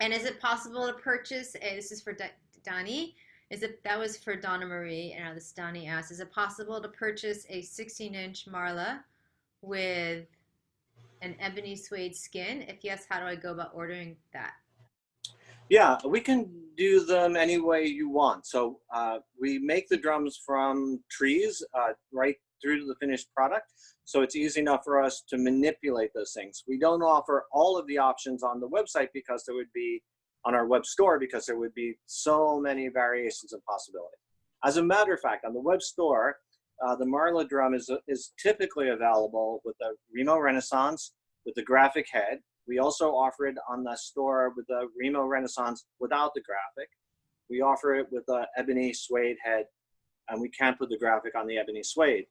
And is it possible to purchase? This is for Donnie. That was for Donna Marie, and this Donnie asked, is it possible to purchase a 16-inch Marla with an ebony suede skin? If yes, how do I go about ordering that? Yeah, we can do them any way you want. So we make the drums from trees right through to the finished product. So it's easy enough for us to manipulate those things. We don't offer all of the options on the website because there would be, on our web store, because there would be so many variations and possibilities. As a matter of fact, on the web store, the Marla drum is typically available with the Remo Renaissance, with the graphic head. We also offer it on the store with the Remo Renaissance without the graphic. We offer it with the ebony suede head, and we can't put the graphic on the ebony suede.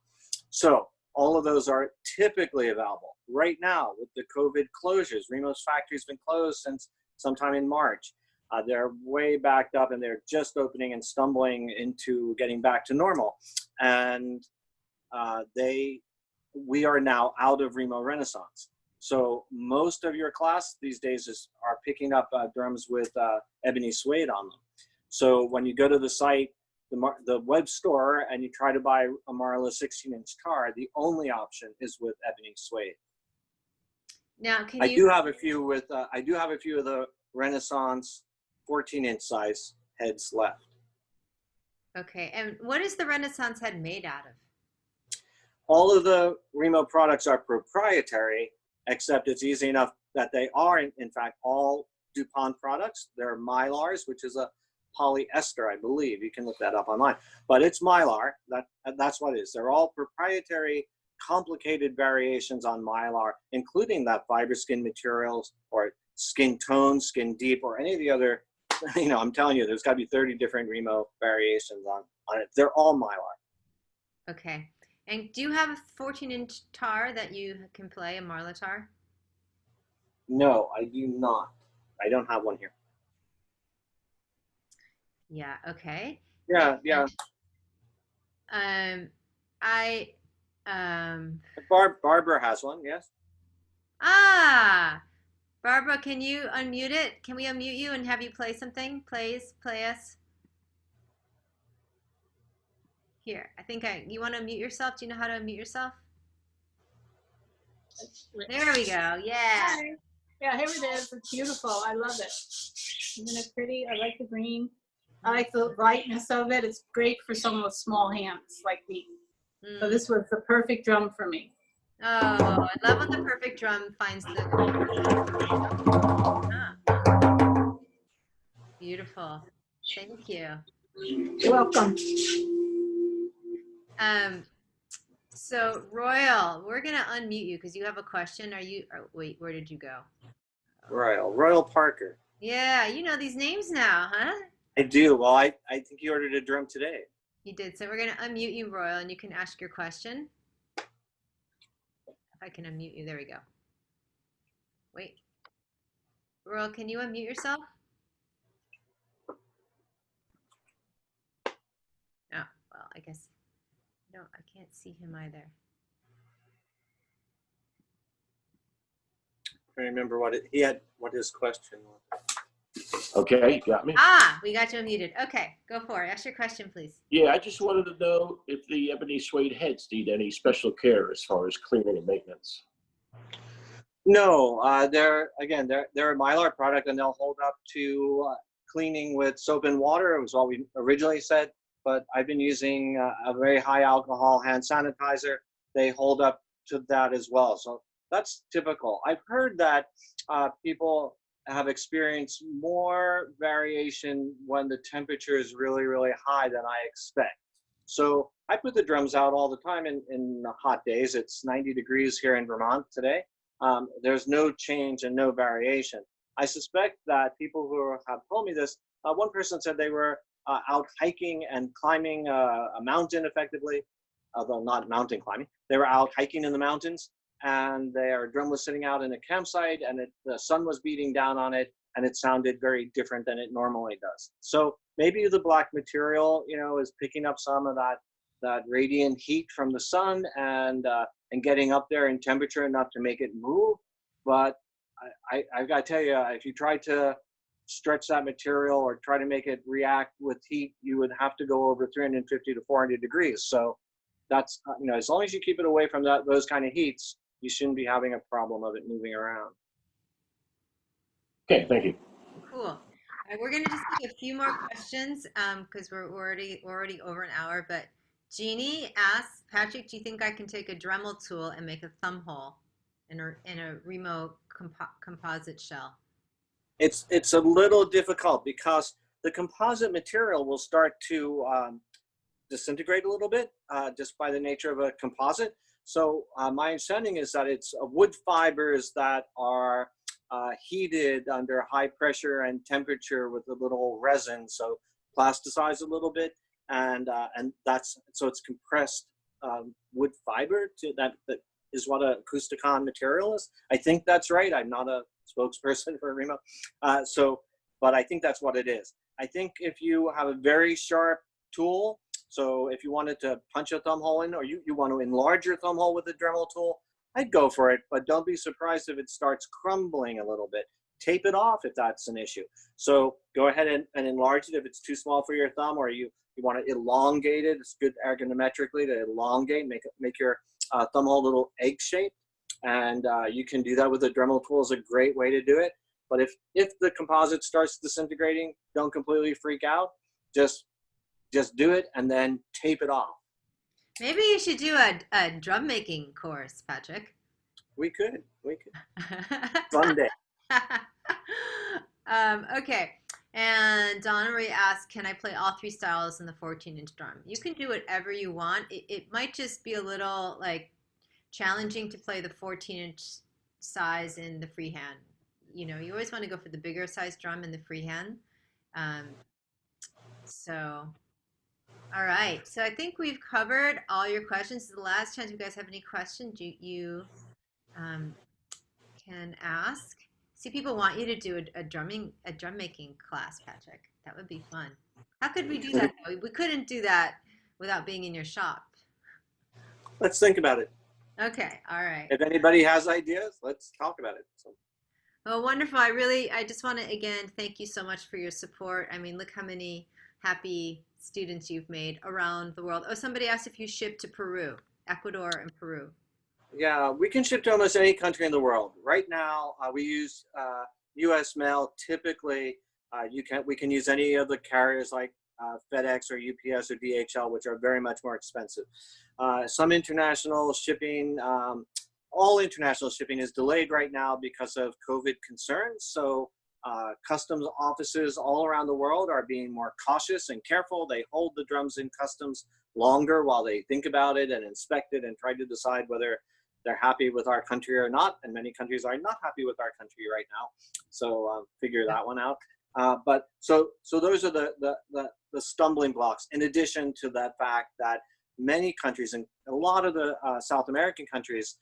So all of those are typically available. Right now, with the COVID closures, Remo's factory's been closed since sometime in March. They're way backed up, and they're just opening and stumbling into getting back to normal. And we are now out of Remo Renaissance. So most of your class these days are picking up drums with ebony suede on them. So when you go to the site, the web store, and you try to buy a Marla 16-inch tar, the only option is with ebony suede. Now, I do have a few of the Renaissance 14-inch size heads left. Okay, and what is the Renaissance head made out of? All of the Remo products are proprietary, except it's easy enough that they are, in fact, all DuPont products. They're Mylars, which is a polyester, I believe. You can look that up online. But it's Mylar. That's what it is. They're all proprietary, complicated variations on Mylar, including that fiber skin materials or skin tone, skin deep, or any of the other, I'm telling you, there's got to be 30 different Remo variations on it. They're all Mylar. Okay. And do you have a 14-inch tar that you can play, a Marla tar? No, I do not. I don't have one here. Yeah, okay. Yeah. Barbara has one, yes. Barbara, can you unmute it? Can we unmute you and have you play something? Please, play us. Here, you want to unmute yourself? Do you know how to unmute yourself? There we go. Yeah. Hi. Yeah, here it is. It's beautiful. I love it. Isn't it pretty? I like the green. I like the brightness of it. It's great for someone with small hands like me. So this was the perfect drum for me. Oh, I love when the perfect drum finds the. Ah, beautiful. Thank you. You're welcome. Um, so Royal, we're gonna unmute you because you have a question. Wait, where did you go? Royal Parker. Yeah, you know these names now, huh? I do. Well, I think you ordered a drum today. You did. So we're gonna unmute you, Royal, and you can ask your question. If I can unmute you, there we go. Wait, Royal, can you unmute yourself? No. Well, I guess no. I can't see him either. I remember what his question was. Okay, you got me? Ah, we got you unmuted. Okay, go for it. Ask your question, please. Yeah, I just wanted to know if the ebony suede heads need any special care as far as cleaning and maintenance. No, they're a Mylar product, and they'll hold up to cleaning with soap and water. It was what we originally said, but I've been using a very high alcohol hand sanitizer. They hold up to that as well. So that's typical. I've heard that people have experienced more variation when the temperature is really, really high than I expect. So I put the drums out all the time in hot days. It's 90 degrees here in Vermont today. There's no change and no variation. I suspect that people who have told me this, one person said they were out hiking and climbing a mountain effectively, although not mountain climbing. They were out hiking in the mountains, and their drum was sitting out in a campsite, and the sun was beating down on it, and it sounded very different than it normally does. So maybe the black material, is picking up some of that radiant heat from the sun and getting up there in temperature enough to make it move. But I've got to tell you, if you try to stretch that material or try to make it react with heat, you would have to go over 350 to 400 degrees. So that's, as long as you keep it away from those kind of heats, you shouldn't be having a problem of it moving around. Okay, thank you. Cool. All right, we're going to just take a few more questions because we're already over an hour. But Jeannie asks, Patrick, do you think I can take a Dremel tool and make a thumb hole in a remote composite shell? It's a little difficult because the composite material will start to disintegrate a little bit just by the nature of a composite. So my understanding is that it's wood fibers that are heated under high pressure and temperature with a little resin, so plasticized a little bit, and that's so it's compressed wood fiber that is what a acousticon material is. I think that's right. I'm not a spokesperson for Remo, but I think that's what it is. I think if you have a very sharp tool, so if you wanted to punch a thumb hole in, or you want to enlarge your thumb hole with a Dremel tool, I'd go for it, but don't be surprised if it starts crumbling a little bit. Tape it off if that's an issue. So go ahead and enlarge it if it's too small for your thumb, or you want to elongate it. It's good ergonometrically to elongate, make your thumb hole a little egg shaped, and you can do that with a Dremel tool. Is a great way to do it. But if the composite starts disintegrating, don't completely freak out. Just do it and then tape it off. Maybe you should do a drum making course, Patrick. We could someday. Okay. And Donna Marie asks, can I play all three styles in the 14-inch drum? You can do whatever you want. It might just be a little challenging to play the 14-inch size in the freehand. You always want to go for the bigger size drum in the freehand. All right. So I think we've covered all your questions. This is the last chance if you guys have any questions you can ask. See, people want you to do a drum making class, Patrick. That would be fun. How could we do that though? We couldn't do that without being in your shop. Let's think about it. Okay. All right. If anybody has ideas, let's talk about it. Well, wonderful. I just want to, again, thank you so much for your support. I mean, look how many happy students you've made around the world. Oh, somebody asked if you ship to Peru, Ecuador and Peru. Yeah, we can ship to almost any country in the world. Right now, we use U.S. mail. Typically, we can use any of the carriers like FedEx or UPS or DHL, which are very much more expensive. Some international shipping, all international shipping is delayed right now because of COVID concerns. So customs offices all around the world are being more cautious and careful. They hold the drums in customs longer while they think about it and inspect it and try to decide whether they're happy with our country or not. And many countries are not happy with our country right now. So figure that one out. But so those are the stumbling blocks, in addition to that fact that many countries, and a lot of the South American countries,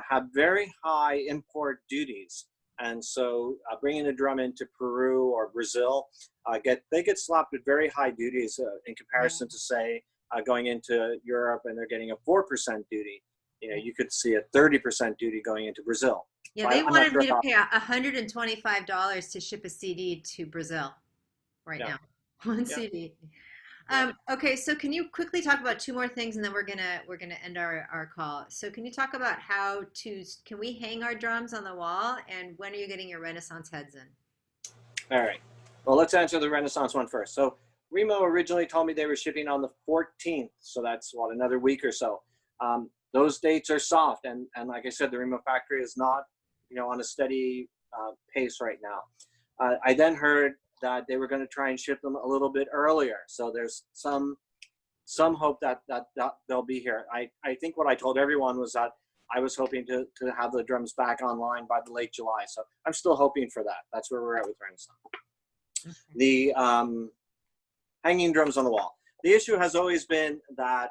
have very high import duties. And so bringing a drum into Peru or Brazil, they get slapped with very high duties in comparison to, say, going into Europe, and they're getting a 4% duty. You know, you could see a 30% duty going into Brazil. Yeah, So they I'm not wanted sure me to how. pay $125 to ship a CD to Brazil right Yeah. now. One Yeah. CD. Yeah. Okay, so can you quickly talk about two more things, and then we're gonna end our call. So can you talk about can we hang our drums on the wall, and when are you getting your Renaissance heads in? All right. Well, let's answer the Renaissance one first. So Remo originally told me they were shipping on the 14th. So that's what, another week or so. Those dates are soft. And like I said, the Remo factory is not, on a steady pace right now. I then heard that they were going to try and ship them a little bit earlier. So there's some hope that they'll be here. I think what I told everyone was that I was hoping to have the drums back online by the late July. So I'm still hoping for that. That's where we're at with Renaissance. Okay. The hanging drums on the wall. The issue has always been that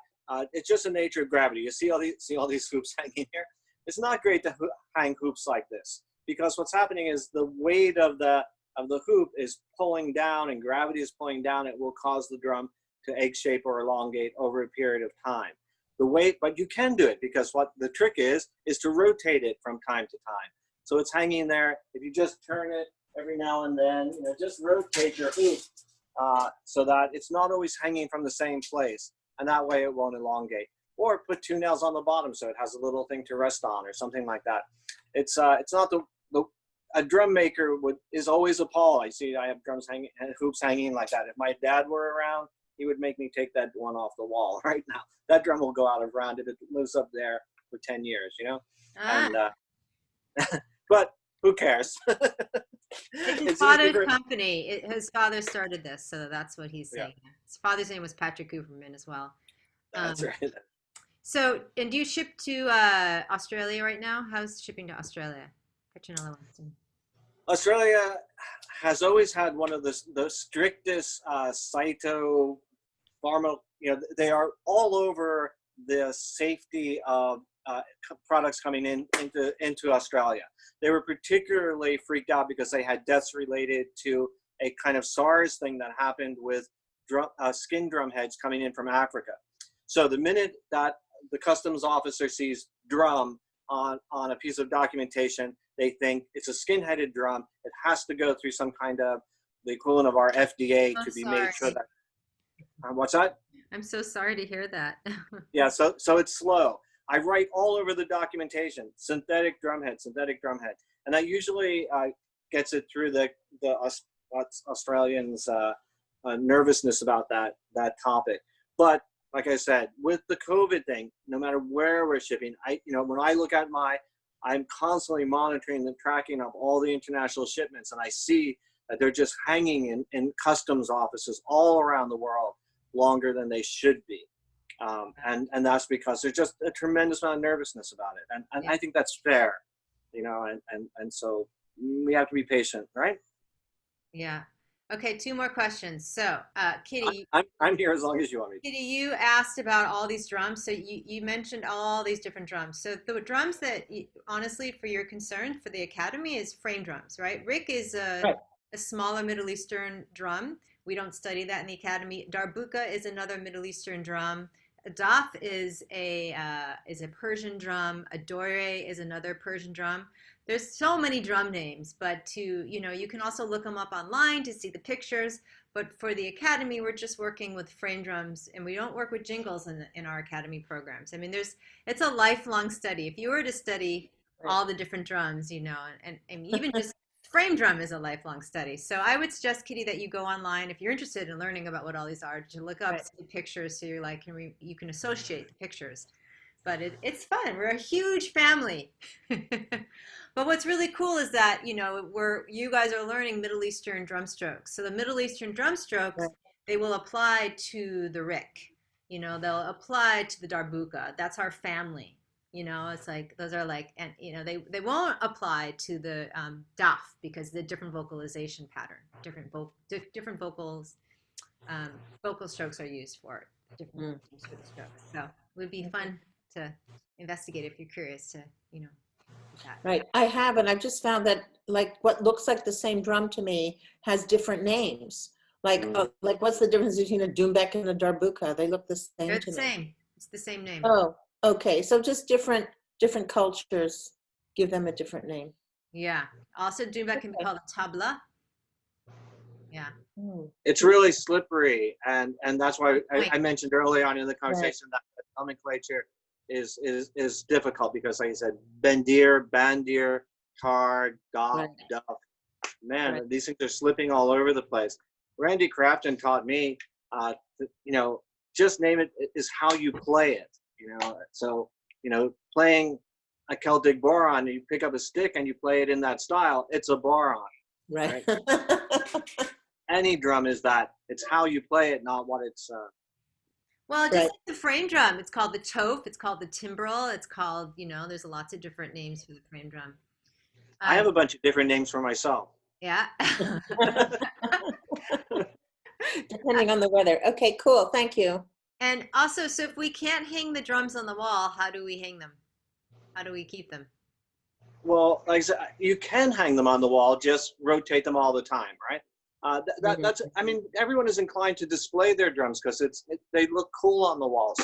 it's just the nature of gravity. You see all these hoops hanging here. It's not great to hang hoops like this, because what's happening is the weight of the hoop is pulling down, and gravity is pulling down. It will cause the drum to egg shape or elongate over a period of time. But you can do it, because what the trick is to rotate it from time to time. So it's hanging there. If you just turn it every now and then, just rotate your hoop so that it's not always hanging from the same place, and that way it won't elongate. Or put two nails on the bottom so it has a little thing to rest on, or something like that. It's not a drum maker is always appalled. I have hoops hanging like that. If my dad were around, he would make me take that one off the wall right now. That drum will go out of round if it lives up there for 10 years, And but who cares? It's his It's father's easy company. His father started this, so that's what he's Yeah. saying. His father's name was Patrick Cooperman as well. That's right. So, and do you ship to Australia right now? How's shipping to Australia? Petronella Winston. Australia has always had one of the strictest cyto pharma. They are all over the safety of products coming into Australia. They were particularly freaked out because they had deaths related to a kind of SARS thing that happened with skin drum heads coming in from Africa. So the minute that the customs officer sees drum on a piece of documentation, they think it's a skin-headed drum. It has to go through some kind of the equivalent of our FDA to be made sure that. What's that? I'm so sorry to hear that. Yeah, so it's slow. I write all over the documentation, synthetic drum head, and that usually gets it through the Australians' nervousness about that topic. But like I said, with the COVID thing, no matter where we're shipping, when I look at I'm constantly monitoring the tracking of all the international shipments, and I see that they're just hanging in customs offices all around the world longer than they should be. And that's because there's just a tremendous amount of nervousness about it. And I think that's fair, and so we have to be patient, right? Yeah. Okay, two more questions. So, Kitty, I'm here as long as you want me. Kitty, you asked about all these drums. So you mentioned all these different drums. So the drums that, honestly, for your concern for the Academy is frame drums, right? Rick is a smaller Middle Eastern drum. We don't study that in the Academy. Darbuka is another Middle Eastern drum. Daf is a Persian drum. Adore is another Persian drum. There's so many drum names, but you can also look them up online to see the pictures. But for the Academy, we're just working with frame drums, and we don't work with jingles in our Academy programs. I mean, it's a lifelong study. If you were to study all the different drums, and even just frame drum is a lifelong study. So I would suggest, Kitty, that you go online if you're interested in learning about what all these are, to look up Right. some pictures so you're like, you can associate the pictures. But it's fun. We're a huge family. But what's really cool is that, you guys are learning Middle Eastern drum strokes. So the Middle Eastern drum strokes, Right. they will apply to the rick. They'll apply to the darbuka. That's our family. It's like those are like, and they won't apply to the daf because the different vocalization pattern, different vocal strokes are used for different sort of strokes. So it would be fun to investigate if you're curious to, that. Right. I have, and I've just found that like what looks like the same drum to me has different names. Like what's the difference between a doumbek and a darbuka? They look the They're same the to me. same. It's the same name. Oh, okay. So just different cultures give them a different name. Yeah. Also, doumbek can be Okay. called a tabla. Yeah. It's really slippery, and that's why Right. I mentioned early on in the conversation that nomenclature is difficult because, like you said, bendir, bandir, tar, daf, Right. duff. Man, Right. these things are slipping all over the place. Randy Crafton taught me, just name it is how you play it. So playing a Celtic boron, you pick up a stick and you play it in that style. It's a boron. Right. Any drum is that. It's how you play it, not what it's. Well, just Right. like the frame drum, it's called the toph, it's called the timbrel, it's called, there's lots of different names for the frame drum. I have a bunch of different names for myself. Yeah. Depending on the weather. Okay, cool. Thank you. And also, so if we can't hang the drums on the wall, how do we hang them? How do we keep them? Well, like I said, you can hang them on the wall, just rotate them all the time, right? That's. I mean, everyone is inclined to display their drums because they look cool on the wall.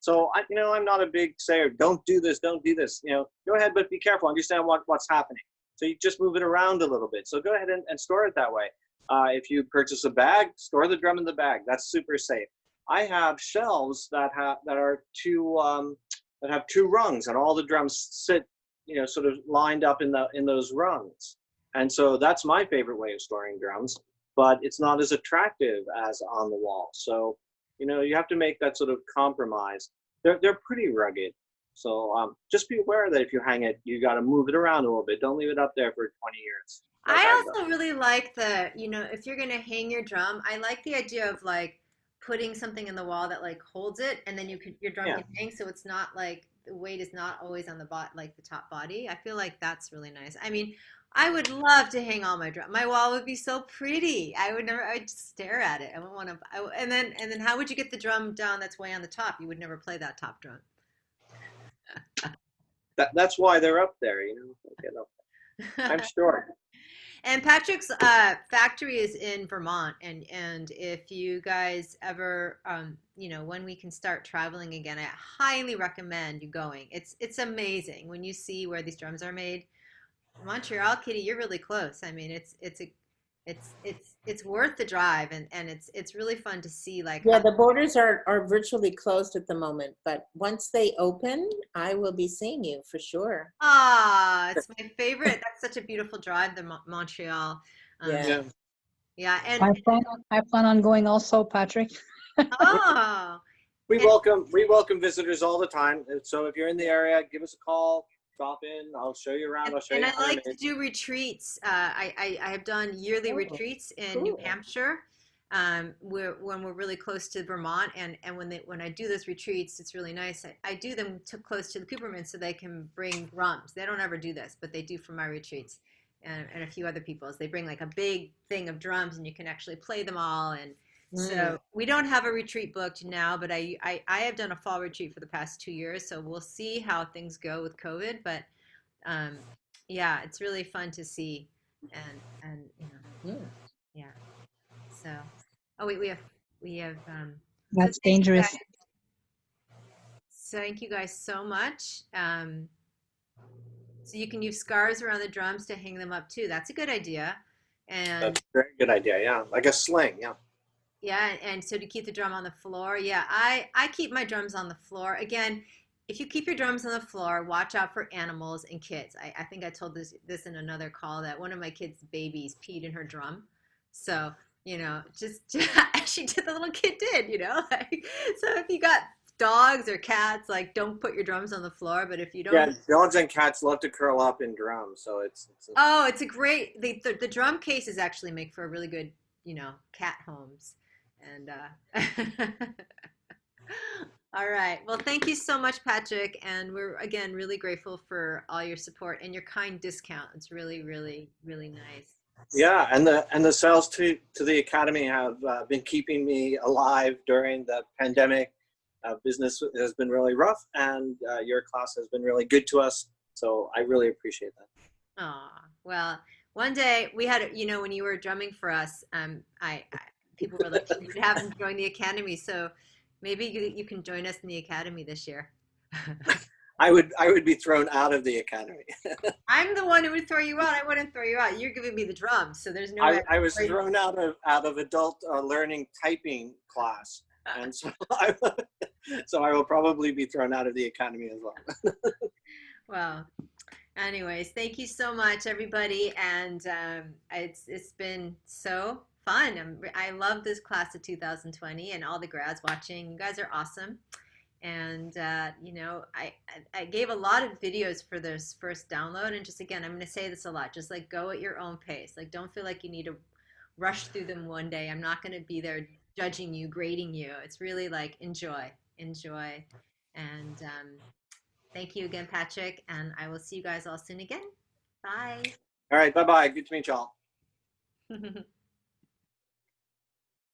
So I'm not a big sayer. Don't do this. Don't do this. Go ahead, but be careful. Understand what's happening. So you just move it around a little bit. So go ahead and store it that way. If you purchase a bag, store the drum in the bag. That's super safe. I have shelves that have two rungs, and all the drums sit, sort of lined up in those rungs. And so that's my favorite way of storing drums, but it's not as attractive as on the wall. So, you have to make that sort of compromise. They're pretty rugged. So just be aware that if you hang it, you got to move it around a little bit. Don't leave it up there for 20 years. I also really like if you're going to hang your drum, I like the idea of like putting something in the wall that like holds it, and then your drum can hang, so it's not like the weight is not always on the like the top body. I feel like that's really nice. I mean, I would love to hang all my drum. My wall would be so pretty. I would just stare at it. I wouldn't want to. And then how would you get the drum down that's way on the top? You would never play that top drum. That's why they're up there, I'm sure. And Patrick's factory is in Vermont, and if you guys ever, when we can start traveling again, I highly recommend you going. It's amazing when you see where these drums are made. Montreal, Kitty, you're really close. I mean, it's worth the drive, and it's really fun to see like. Yeah, the borders are virtually closed at the moment, but once they open, I will be seeing you for sure. It's my favorite. That's such a beautiful drive, the Montreal. Yeah. Yeah, and I plan on going also, Patrick. oh, We welcome visitors all the time. So if you're in the area, give us a call. Drop in. I'll show you around. I'll show you. And I like to do retreats. I have done yearly retreats in New Hampshire, when we're really close to Vermont, and when I do those retreats, it's really nice. I do them too close to the Cooperman so they can bring drums. They don't ever do this, but they do for my retreats, and a few other people's. They bring like a big thing of drums, and you can actually play them all. And so we don't have a retreat booked now, but I have done a fall retreat for the past 2 years, so we'll see how things go with COVID. But yeah, it's really fun to see, and yeah. So, oh wait, we have. That's so thank you dangerous. guys. So thank you guys so much. So you can use scarves around the drums to hang them up too. That's a good idea. And That's a very good idea. Yeah, like a sling. Yeah. yeah, and so to keep the drum on the floor. Yeah, I keep my drums on the floor. Again, if you keep your drums on the floor, watch out for animals and kids. I think I told this in another call that one of my kids' babies peed in her drum. So, just she did, the little kid did, like, so if you got dogs or cats, like, don't put your drums on the floor. But if you don't, Yeah, dogs and cats love to curl up in drums, so it's oh, it's a great, the drum cases actually make for a really good, cat homes. And, all right. Well, thank you so much, Patrick. And we're, again, really grateful for all your support and your kind discount. It's really, really, really nice. yeah, and the sales to the academy have been keeping me alive during the pandemic. Business has been really rough, and your class has been really good to us. So I really appreciate that. Well, one day we had, when you were drumming for us, people were like, you should have him join the academy. So maybe you can join us in the academy this year. I would be thrown out of the academy. I'm the one who would throw you out. I wouldn't throw you out. You're giving me the drums, so there's no way. I was thrown out of adult learning typing class, and so I will probably be thrown out of the academy as well. Well, anyways, thank you so much, everybody, and it's been so fun. I love this class of 2020 and all the grads watching. You guys are awesome. And I gave a lot of videos for this first download, and just, again, I'm going to say this a lot, just like, go at your own pace. Like, don't feel like you need to rush through them one day. I'm not going to be there judging you, grading you. It's really like, enjoy. And thank you again, Patrick, and I will see you guys all soon again. Bye. All right, bye-bye. Good to meet y'all.